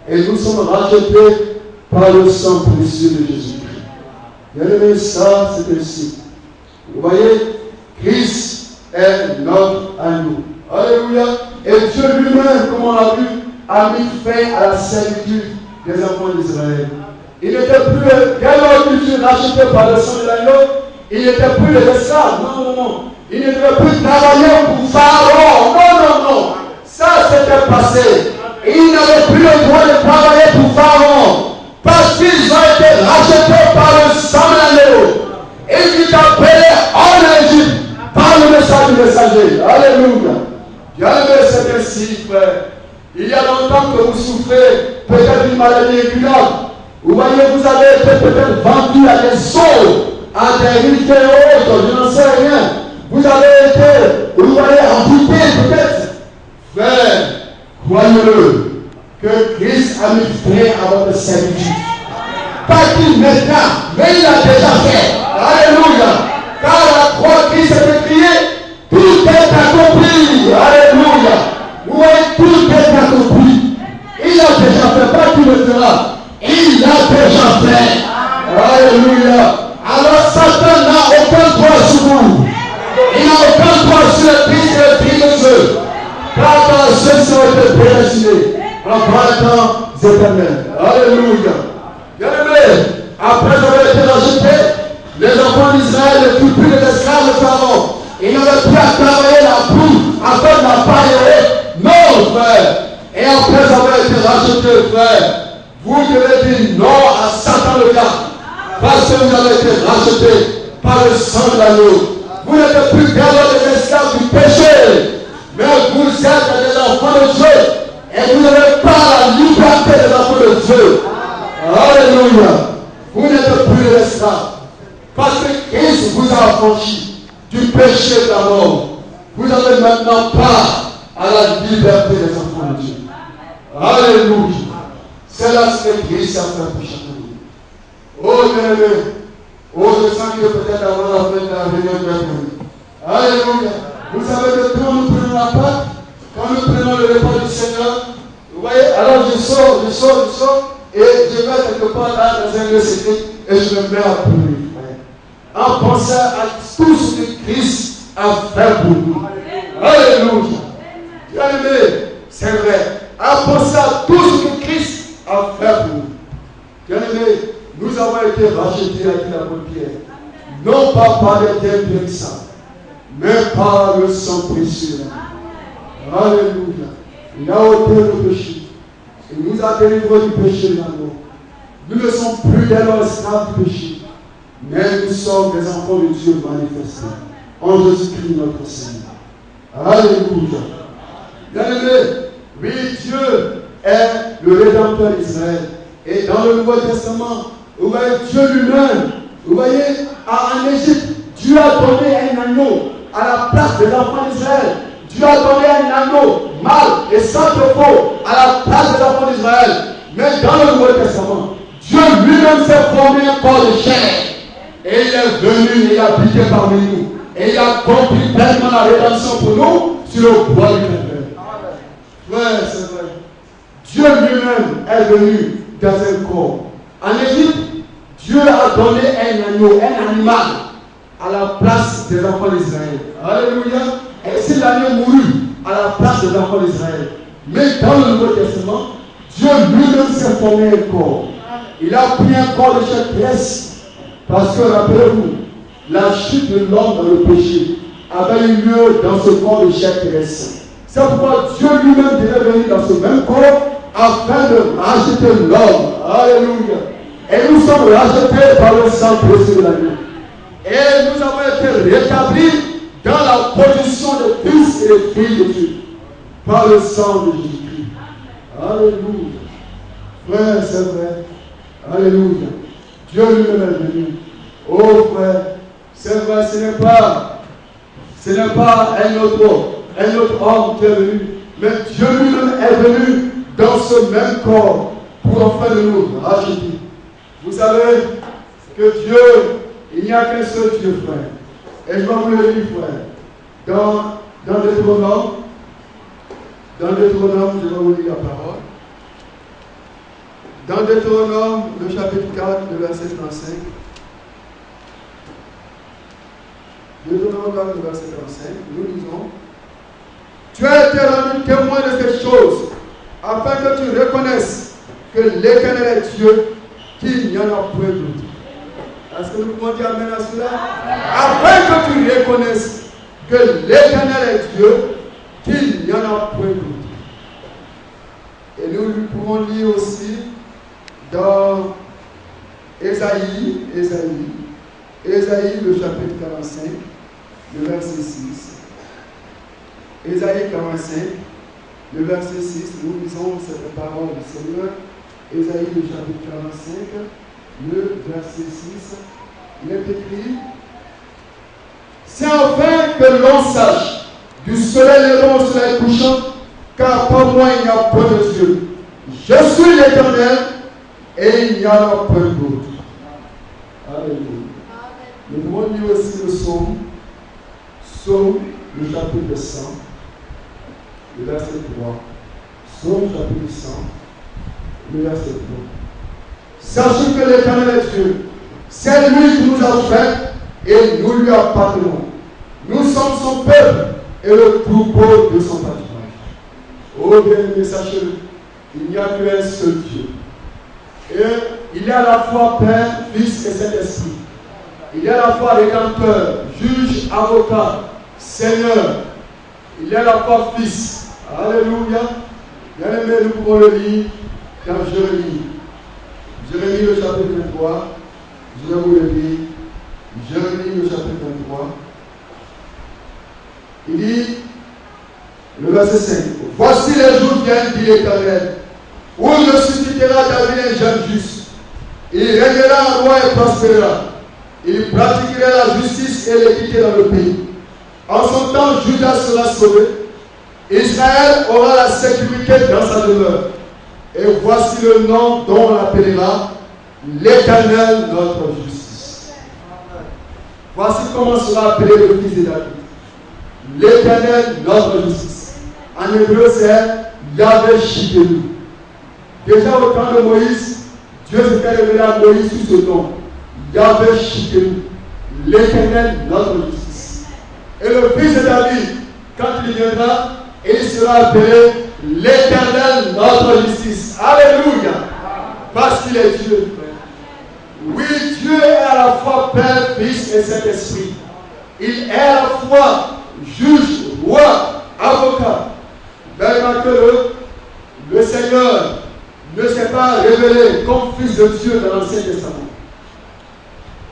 Et nous sommes rachetés par le sang précieux de Jésus-Christ. Bien aimé, ça, c'est ainsi. Vous voyez, Christ est notre agneau. Alléluia. Et Dieu lui-même, comme on l'a vu, a mis fin à la servitude des enfants d'Israël. Il n'était plus, dès lors qu'ils furent rachetés par le sang de l'agneau, il n'était plus les esclaves. Non, non, non. Il ne devait plus travailler pour Pharaon. Non, non, non. Ça, c'était passé. Il n'avait plus le droit de travailler pour Pharaon. Parce qu'ils ont été rachetés par le sang de l'agneau. Et il appelé en Égypte par le message du messager. Alléluia. Bien-aimé, c'est ainsi, frère. Il y a longtemps que vous souffrez peut-être une maladie incurable. Vous voyez, vous avez été peut-être vendu à des sauts, à des rites et autres, je n'en sais rien. Vous avez été, vous voyez, amputé peut-être. Frère, croyez-le, que Christ a mis fin à votre servitude. Pas qu'il maintenant, mais il a déjà fait. Alléluia. Car la croix Christ s'est écrié, tout est accompli. Alléluia. Vous voyez, tout est accompli. Il a déjà fait, pas qu'il le fera. Il a déjà fait. Alléluia. Alors Satan n'a aucun droit sur vous. Il n'a aucun droit sur le Christ et le Fils de Dieu. Car ceux-ci ont été prédestinés en 20 ans éternels. Alléluia. Bien-aimés, après avoir été rachetés, les enfants d'Israël ne furent plus les esclaves de Pharaon. Ils n'avaient plus à travailler la boue, à faire de la paille. Non, frère. Et après avoir été rachetés, frère, vous devez dire non à Satan le diable. Parce que vous avez été rachetés par le sang de l'agneau. Vous n'êtes plus gardés des esclaves du péché, mais vous êtes des enfants de Dieu. Et vous n'avez pas la liberté des enfants de Dieu. Alléluia. Vous n'êtes plus des esclaves. Parce que Christ vous a affranchi du péché de la mort. Vous avez maintenant part à la liberté des enfants de Dieu. Alléluia. C'est là ce que Christ a fait pour chacun de nous. Oh bien-aimé, oh je sens que peut-être avant la fin de la réunion. Alléluia. Vous savez que quand nous prenons la Pâque, quand nous prenons le repas du Seigneur, vous voyez, alors je sors, et je vais quelque part là dans un lieu secret et je me mets à pleurer. En pensant à tout ce que Christ a fait pour nous. Alléluia. Bien-aimé, c'est vrai. En pensant à tout ce que Christ a fait pour nous. Bien-aimé, nous avons été rachetés avec la bonne pierre. Non pas par des terres périssables, mais par le sang précieux. Alléluia. Il a ôté le péché. Il nous a délivrés du péché de la mort. Nous ne sommes plus des esclaves du péché, mais nous sommes des enfants de Dieu manifestés en Jésus-Christ notre Seigneur. Alléluia. Bien-aimé, oui, Dieu est le Rédempteur d'Israël. Et dans le Nouveau Testament, vous voyez Dieu lui-même, vous voyez, en Égypte, Dieu a donné un agneau à la place des enfants d'Israël. Dieu a donné un agneau mâle et sans défaut à la place des enfants d'Israël. Mais dans le Nouveau Testament, Dieu lui-même s'est formé un corps de chair. Et il est venu et il a habité parmi nous. Et il a accompli pleinement la rédemption pour nous sur le bois du Calvaire. Frère, c'est vrai. Dieu lui-même est venu dans un corps. En Égypte, Dieu a donné un agneau, un animal, à la place des enfants d'Israël. Alléluia. Et c'est l'agneau mourut à la place des enfants d'Israël. Mais dans le Nouveau Testament, Dieu lui-même s'est formé un corps. Il a pris un corps de chair terrestre. Parce que, rappelez-vous, la chute de l'homme dans le péché avait eu lieu dans ce corps de chair terrestre. C'est pourquoi Dieu lui-même devait venir dans ce même corps afin de racheter l'homme. Alléluia. Et nous sommes rachetés par le sang précieux de l'agneau. Et nous avons été rétablis dans la position de fils et de filles de Dieu par le sang de Jésus-Christ. Alléluia. Frère, c'est vrai. Alléluia. Dieu lui-même est venu. Oh frère, c'est vrai, ce n'est pas un autre homme qui est venu, mais Dieu lui-même est venu dans ce même corps pour enfin de nous racheter. Vous savez que Dieu, il n'y a qu'un seul Dieu, frère. Et je vais vous le dire, frère. Dans Deutéronome, je vais vous lire la parole. Dans Deutéronome, le chapitre 4, le verset 35. Deutéronome le verset 45, nous disons: tu as été rendu témoin de ces choses, afin que tu reconnaisses que l'Éternel est Dieu, qu'il n'y en a point d'autre. Est-ce que nous pouvons dire amen à cela? Afin que tu reconnaisses que l'Éternel est Dieu, qu'il n'y en a point d'autre. Et nous pouvons lire aussi dans Ésaïe, le chapitre 45, le verset 6. Ésaïe 45, le verset 6, nous lisons cette parole du Seigneur. Ésaïe, le chapitre 45, le verset 6. Il est écrit: c'est enfin que l'on sache, du soleil levant au soleil couchant, car pour moi il n'y a point de Dieu. Je suis l'Éternel et il n'y en a point d'autre. Alléluia. Nous pouvons lire aussi le psaume, le chapitre 100, le verset 3. Psaume chapitre 100, le verset 3. Sachez que l'Éternel est Dieu. C'est lui qui nous a fait et nous lui appartenons. Nous sommes son peuple et le troupeau de son pâturage. Oh bien-aimé, sachez-le, il n'y a qu'un seul Dieu. Et il est à la fois Père, Fils et Saint-Esprit. Il est à la fois Rédempteur, Juge, Avocat, Seigneur. Il est à la fois Fils. Alléluia. Bien-aimé, nous pouvons le lire dans Jérémie. Jérémie le chapitre 23. Je vais vous le lire. Jérémie le chapitre 23. Il dit, le verset 5. Voici les jours viennent, dit l'Éternel, où il suscitera David un jeune juste. Il régnera en roi et prospérera. Il pratiquera la justice et l'équité dans le pays. En son temps, Judas sera sauvé. Israël aura la sécurité dans sa demeure. Et voici le nom dont on l'appellera l'Éternel notre justice. Voici comment sera appelé le fils de David. L'Éternel notre justice. En hébreu, c'est Yahvé Shikenu. Déjà au temps de Moïse, Dieu s'était révélé à Moïse sous ce nom. Yahvé Shikenu. L'Éternel notre justice. Et le fils de David, quand il viendra, il sera appelé l'Éternel notre justice. Alléluia. Parce qu'il est Dieu. Oui, Dieu est à la fois Père, Fils et Saint-Esprit. Il est à la fois juge, roi, avocat. Vraiment que le Seigneur ne s'est pas révélé comme Fils de Dieu dans l'Ancien Testament.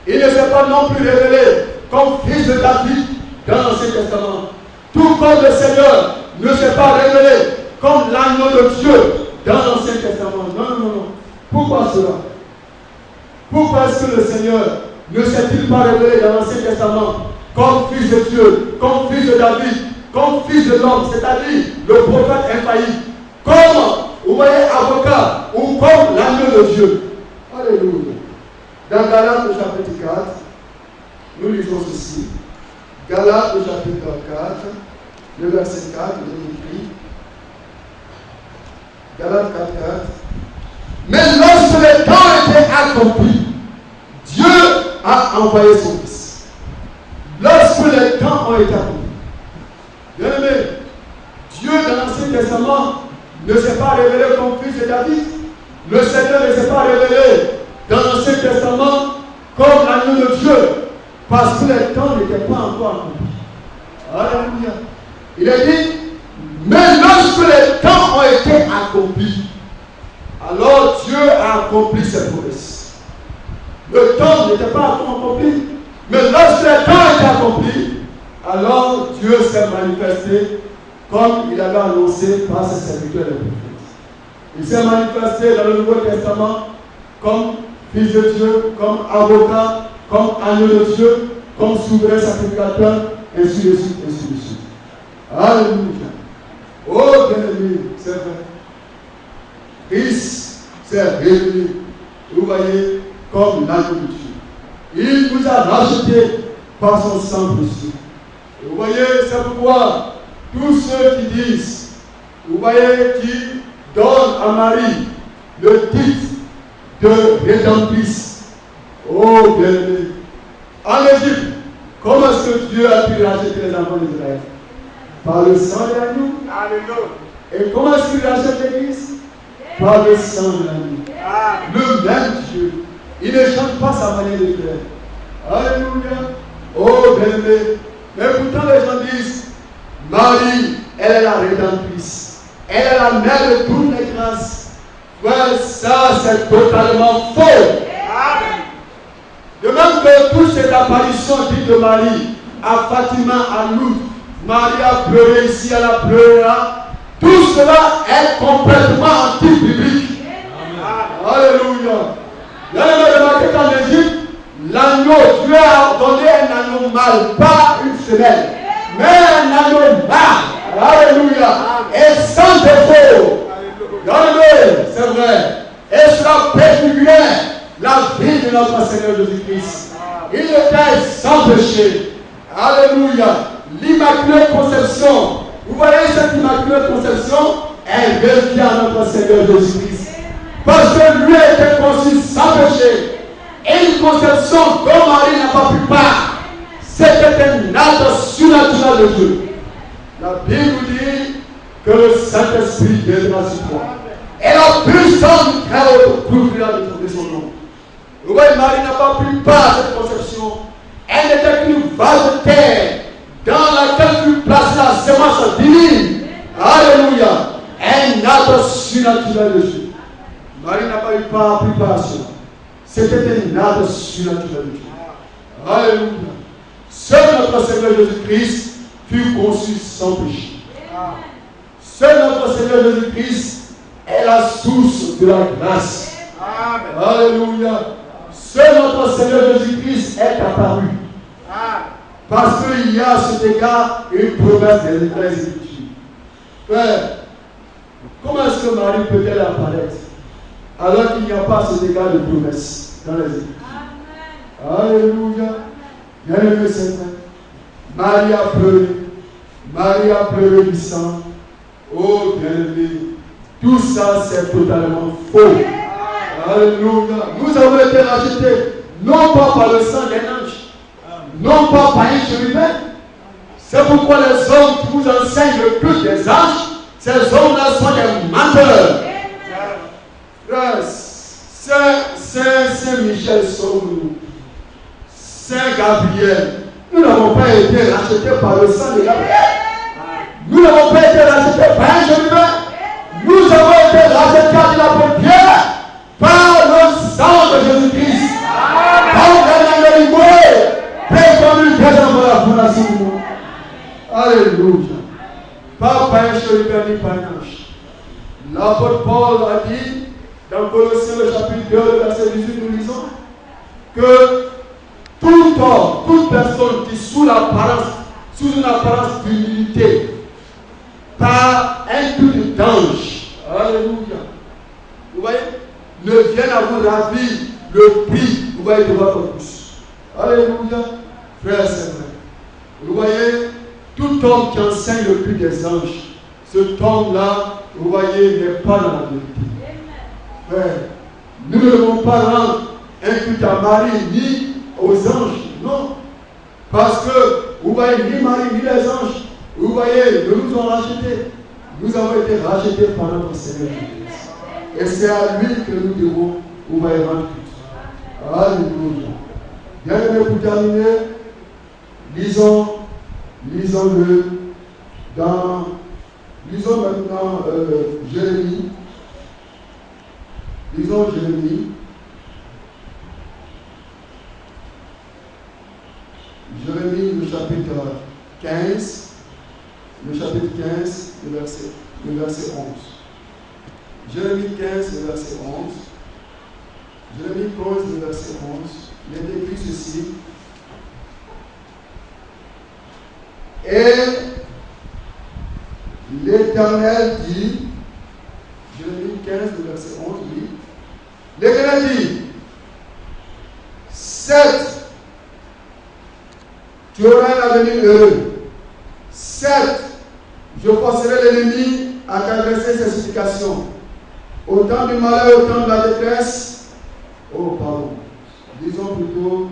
Il ne s'est pas non plus révélé comme Fils de David dans l'Ancien Testament. Tout comme le Seigneur ne s'est pas révélé comme l'agneau de Dieu dans l'Ancien Testament. Non. Pourquoi cela? Pourquoi est-ce que le Seigneur ne s'est-il pas révélé dans l'Ancien Testament comme Fils de Dieu, comme Fils de David, comme Fils de l'homme, c'est-à-dire le prophète infaillible, comme, vous voyez, avocat, ou comme l'agneau de Dieu? Alléluia. Dans Galates, chapitre 4, nous lisons ceci. Galates, chapitre 4, le verset 4, il est écrit. Galates 4, 4. Mais lorsque le temps était accompli, Dieu a envoyé son Fils. Lorsque les temps ont été accomplis. Bien aimé, Dieu dans l'Ancien Testament ne s'est pas révélé comme Fils de David. Le Seigneur ne s'est pas révélé dans l'Ancien Testament comme l'agneau de Dieu. Parce que les temps n'étaient pas encore accomplis. Alléluia. Il est dit, mais lorsque les temps ont été accomplis, alors Dieu a accompli ses promesses. Le temps n'était pas encore accompli, mais lorsque le temps était accompli, alors Dieu s'est manifesté comme il avait annoncé par ses serviteurs et les prophètes. Il s'est manifesté dans le Nouveau Testament comme Fils de Dieu, comme avocat, comme agneau de Dieu, comme souverain sacrificateur, ainsi de suite, ainsi de suite. Alléluia. Oh bien-aimé, c'est vrai. Christ s'est révélé, vous voyez, comme l'agneau de Dieu. Il vous a racheté par son sang précieux. Vous voyez, c'est pourquoi tous ceux qui disent, vous voyez, qui donnent à Marie le titre de rédemptrice. Oh bien-aimé, en Égypte, Comment est-ce que Dieu a pu racheter les enfants d'Israël? Par le sang de l'agneau. Et comment est-ce qu'il rachète l'Église? Par le sang de l'agneau. Le même Dieu. Il ne change pas sa manière de faire. Alléluia. Oh, bien-aimé. Mais pourtant, les gens disent, Marie, elle est la rédemptrice. Elle est la mère de toutes les grâces. Ouais, ça, c'est totalement faux. De même que toutes ces apparitions dites de Marie, à Fatima, à Lourdes, Marie a pleuré ici, elle a pleuré là. Tout cela est complètement anti-biblique. Alléluia. Vous avez remarqué qu'en Égypte, l'agneau, Dieu a donné un agneau mâle, pas une femelle, mais un agneau mâle. Alléluia. Et sans défaut. Alléluia, c'est vrai. Et cela préfigurait la vie de notre Seigneur Jésus-Christ. Il était sans péché. Alléluia. L'Immaculée Conception. Vous voyez cette Immaculée Conception, elle revient à notre Seigneur Jésus-Christ. Parce que lui était conçu sans péché. Et une conception dont Marie n'a pas pu part. C'était un acte surnaturel de Dieu. La Bible dit que le Saint-Esprit viendra sur toi. Et la puissance du Très-Haut couvrira de trouver son nom. Vous voyez, Marie n'a pas pu part à cette conception. Elle n'était qu'une vase de terre dans laquelle fut placée la semence divine. Alléluia. Un acte surnaturel de Dieu. Marie n'a pas eu part à cela. C'était un acte surnaturel de Dieu. Alléluia. Seul notre Seigneur Jésus-Christ fut conçu sans péché. Seul notre Seigneur Jésus-Christ est la source de la grâce. Alléluia. Seul notre Seigneur Jésus-Christ est apparu. Parce qu'il y a à cet égard une promesse des Écritures. Frère, comment est-ce que Marie peut-elle apparaître alors qu'il n'y a pas à cet égard de promesse dans les Écritures? Alléluia. Bien-aimé Seigneur, Marie a pleuré. Marie a pleuré du sang. Oh bien-aimé, tout ça c'est totalement faux. Alléluia. Nous avons été rachetés non pas par le sang d'un ange, non pas par un chérubin. C'est pourquoi les hommes qui vous enseignent le culte des anges, ces hommes-là sont des menteurs. Saint-Michel sauve-nous. Saint-Gabriel, nous n'avons pas été rachetés par le sang de Gabriel. Nous n'avons pas été rachetés par un chérubin. Nous avons été rachetés par l'apôtre Pierre, par le sang de Jésus-Christ. Par le nom préconnu dès avant la fondation du monde. Alléluia. Pas par un chérubin ni par un ange. L'apôtre Paul a dit dans Colossiens le chapitre 2, verset 18, nous lisons que tout homme, toute personne qui sous une apparence d'humilité, par un culte d'ange, alléluia, vous voyez, ne vienne à vous ravir le prix, vous voyez, de votre bouche. Alléluia, frère, c'est vrai. Vous voyez, tout homme qui enseigne le culte des anges, cet homme-là, vous voyez, n'est pas dans la vérité. Frère, nous ne devons pas rendre un culte à Marie ni aux anges, non. Parce que, vous voyez, ni Marie ni les anges, vous voyez, nous nous ont rachetés. Nous avons été rachetés par notre Seigneur Jésus-Christ. Et c'est à lui que nous devons, vous voyez, rendre culte. Alléluia. Bien aimé, pour terminer, lisons-le lisons maintenant Jérémie. Lisons Jérémie. Jérémie, le chapitre 15. Le chapitre 15, le verset 11. Jérémie 15, le verset 11. Jérémie 15, le verset 11. Il est écrit ceci. Et l'Éternel dit, Jérémie 15, le verset 11, oui. L'Éternel dit, 7, tu auras un avenir heureux. 7, je forcerai l'ennemi à t'adresser ses supplications. Au temps du malheur, au temps de la détresse. Oh, pardon. Disons plutôt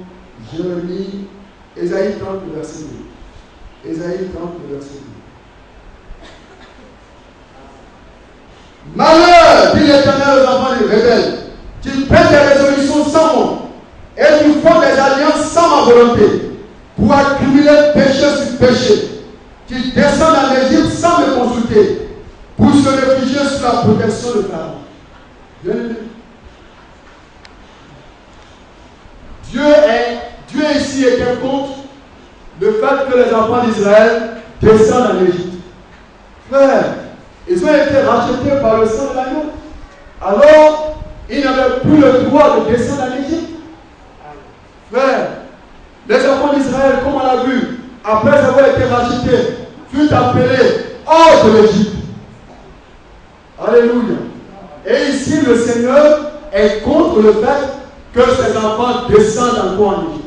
Jérémie Ésaïe 30, verset 2. Ésaïe 30, verset 2. Malheur, dit l'Éternel aux enfants des rebelles, qui prennent des résolutions sans moi, et qui font des alliances sans ma volonté, pour accumuler péché sur péché, qui descendent en Égypte sans me consulter, pour se réfugier sous la protection de Pharaon. Dieu ici était contre le fait que les enfants d'Israël descendent en Égypte. Frère, ils ont été rachetés par le sang de l'agneau. Alors, ils n'avaient plus le droit de descendre en Égypte. Frère, les enfants d'Israël, comme on l'a vu, après avoir été rachetés, furent appelés hors de l'Égypte. Alléluia. Et ici, le Seigneur est contre le fait que ses enfants descendent encore en Égypte.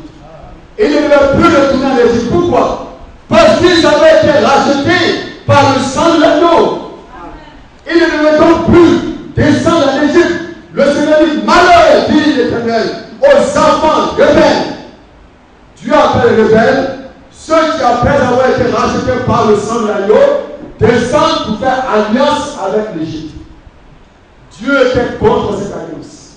Ils ne devaient plus retourner en Égypte. Pourquoi? Parce qu'ils avaient été rachetés par le sang de l'agneau. Ils ne devaient donc plus descendre en Égypte. Le Seigneur dit, malheur, dit l'Éternel, aux enfants rebelles. Dieu appelle rebelles ceux qui, après avoir été rachetés par le sang de l'agneau, descendent pour faire alliance avec l'Égypte. Dieu était contre cette alliance.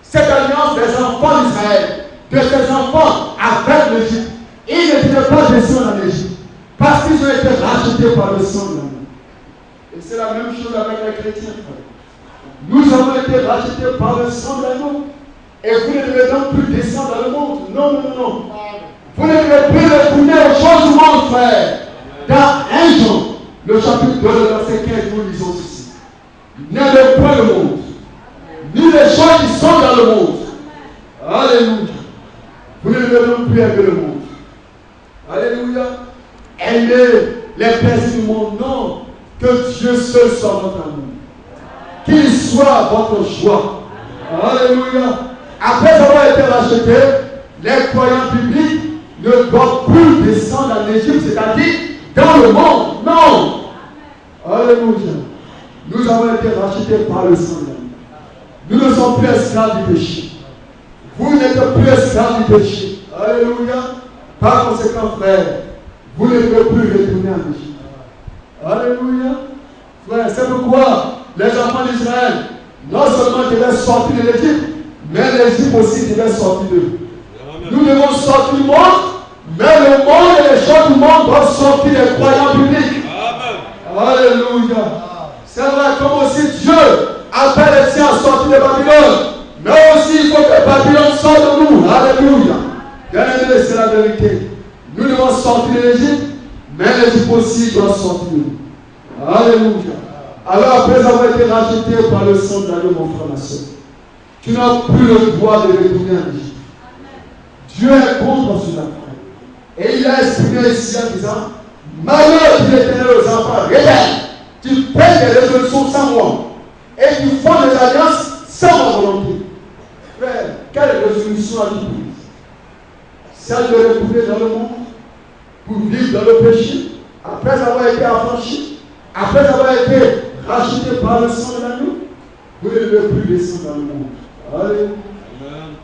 Cette alliance des enfants d'Israël, de ses enfants avec l'Égypte, ils ne devaient pas descendre en Égypte parce qu'ils ont été rachetés par le sang de l'agneau. Et c'est la même chose avec les chrétiens. Nous avons été rachetés par le sang de l'agneau. Et vous ne devez donc plus descendre dans le monde. Non, non, non. Vous ne devez plus retourner aux choses du monde, frère. Dans 1 Jean, le chapitre 2, le verset 15, nous lisons ceci. N'aimez point le monde, ni les choses qui sont dans le monde. Alléluia. Vous ne devez donc plus aimer le monde. Alléluia. Aimez les plaisirs du monde. Non. Que Dieu seul soit votre amour. Qu'il soit votre joie. Alléluia. Après avoir été rachetés, les croyants bibliques ne doivent plus descendre en Égypte, c'est-à-dire dans le monde. Non. Alléluia. Nous avons été rachetés par le sang. Nous ne sommes plus esclaves du péché. Vous n'êtes plus esclaves du péché. Alléluia. Par conséquent, frère, vous ne devez plus retourner en Égypte. Alléluia. Frère, c'est pourquoi les enfants d'Israël non seulement devaient sortir de l'Égypte, mais l'Égypte aussi devait sortir d'eux. Nous devons sortir du monde, mais le monde et les choses du monde doivent sortir des croyants bibliques. Alléluia. C'est vrai, comme aussi Dieu appelle les siens à sortir de Babylone, mais aussi il faut que Babylone sorte de nous. Alléluia. Bien-aimés, c'est la vérité. Nous devons sortir de l'Égypte, mais l'Égypte aussi doit sortir de nous. Alléluia. Alors après avoir été racheté par le sang de l'agneau, mon frère, ma soeur, tu n'as plus le droit de retourner en Égypte. Dieu est contre cela. Et il a exprimé ici en disant, malheur dit l'Éternel aux enfants rebelles, qui prennent des résolutions sans moi, et qui font des alliances sans ma volonté. Frère, quelle résolution a-t-il prise? Celle de retourner dans le monde, pour vivre dans le péché, après avoir été affranchi, après avoir été racheté par le sang de l'agneau. Vous ne devez plus descendre dans le monde. Allez.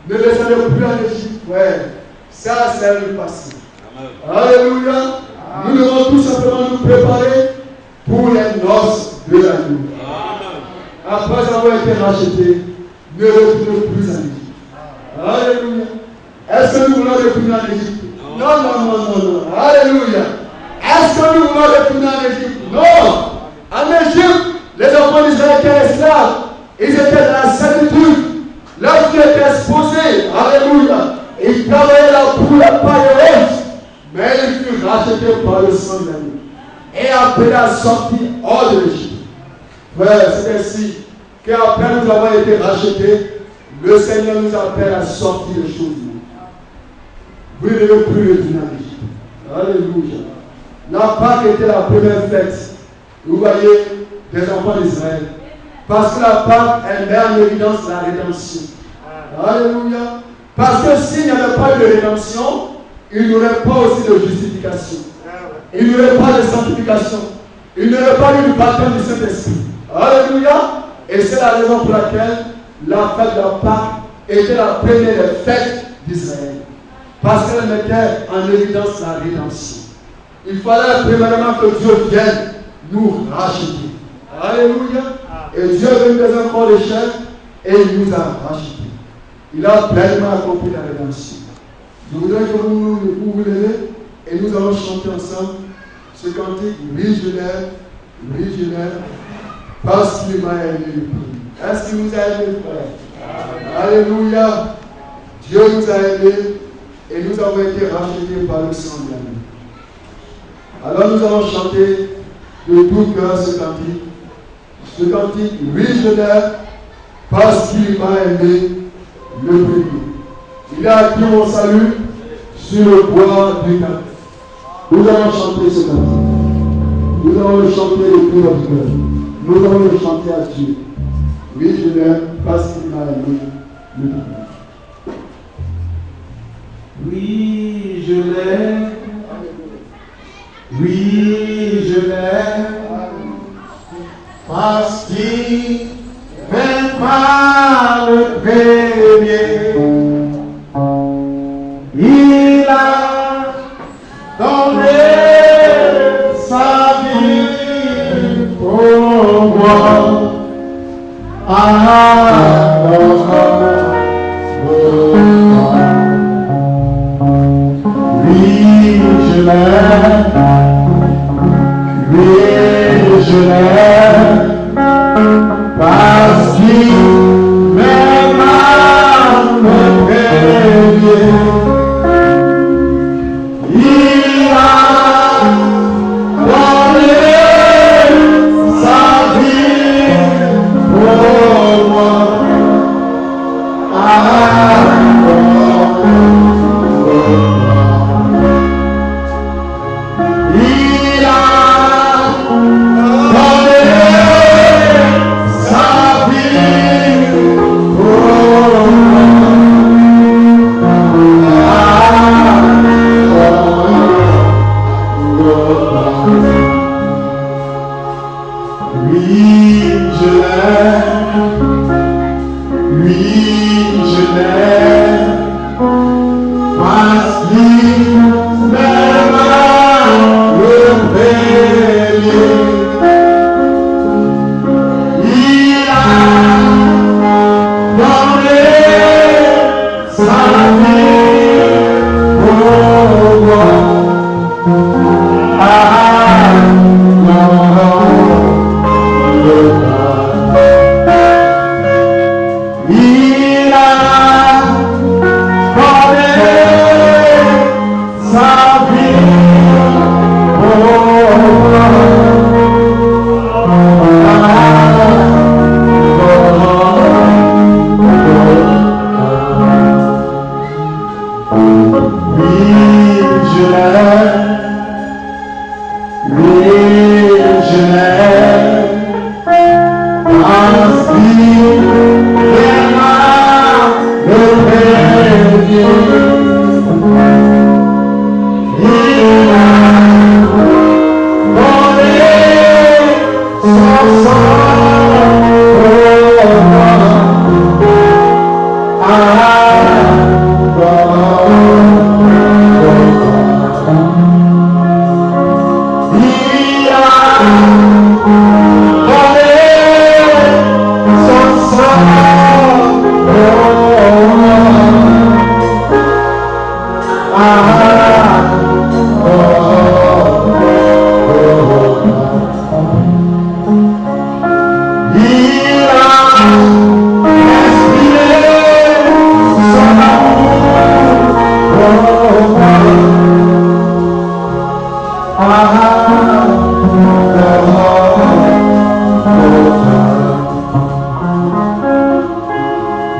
Ne descendez plus en Égypte, frère. Ça, c'est le passé. Alléluia. Nous devons tout simplement nous préparer pour les noces de l'agneau. Après avoir été rachetés, ne retournez plus en Égypte. Alléluia. Est-ce que nous voulons retourner en Égypte? Non, non, non, non, non. Alléluia. Est-ce que nous voulons retourner en Égypte? Non. En Égypte, les enfants d'Israël étaient esclaves. Ils étaient dans la servitude. Leur vie était exposée. Alléluia. Ils travaillaient là pour la paille. Mais ils furent rachetés par le sang de l'agneau et appelés à sortir hors de l'Égypte. Frère, c'est ainsi qu'après nous avoir été rachetés, le Seigneur nous appelle à sortir les choses. Vous ne devez plus retourner en Égypte. Alléluia. La Pâque était la première fête, vous voyez, des enfants d'Israël. Parce que la Pâque, elle met en évidence la rédemption. Alléluia. Parce que s'il n'y avait pas eu de rédemption, il n'y aurait pas aussi de justification. Il n'y aurait pas de sanctification. Il n'y aurait pas eu de baptême du Saint-Esprit. Alléluia. Et c'est la raison pour laquelle la fête de la Pâque était la première fête d'Israël. parce qu'elle mettait en évidence la rédemption. Il fallait premièrement que Dieu vienne nous racheter. Alléluia. Et Dieu est venu dans un corps de chair et il nous a rachetés. Il a pleinement accompli la rédemption. Je voudrais que vous vous levez et nous allons chanter ensemble ce cantique. Oui, je l'aime, parce qu'il m'a aimé. Est-ce qu'il nous a aimés, frère? Alléluia. Dieu nous a aimés et nous avons été rachetés par le sang de l'agneau. Alors nous allons chanter de tout cœur ce cantique. Ce cantique, oui, je l'aime, parce qu'il m'a aimé le premier. Il a acquis mon salut sur le bois du camp. Nous allons chanter ce cantique. Nous allons le chanter de tout notre cœur. Nous allons le chanter à Dieu. Oui, je l'aime, parce qu'il m'a aimé le premier. Oui, je l'aime. Oui, je l'aime. Parce qu'il m'aime par le premier. Il a donné sa vie pour moi. Oui, je l'aime. Oui, je l'aime. Parce qu'il m'aime le premier. Il a donné sa vie pour moi. Il a donné sa vie pour oui, je l'aime. Oui, je l'aime. Parce qu'il m'aime le premier. Il a donné sa vie pour moi. Il a donné sa vie pour oui, je l'aime. Oui, je l'aime. Parce qu'il m'aime le premier. Il a donné son sang pour moi. Il a donné son sang pour moi. Il a exprimé son amour pour moi.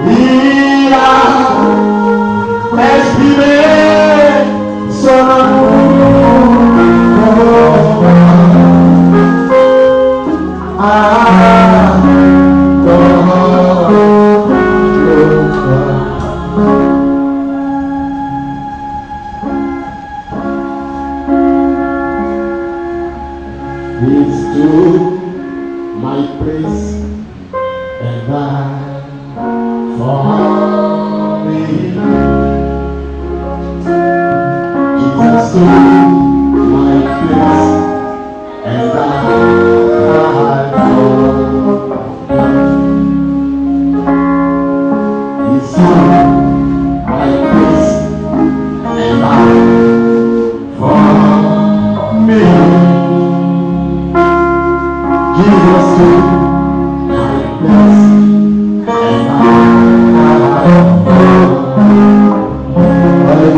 Il a exprimé son amour pour moi. It's to my praise and I for me. has stolen my place, and I fall. It's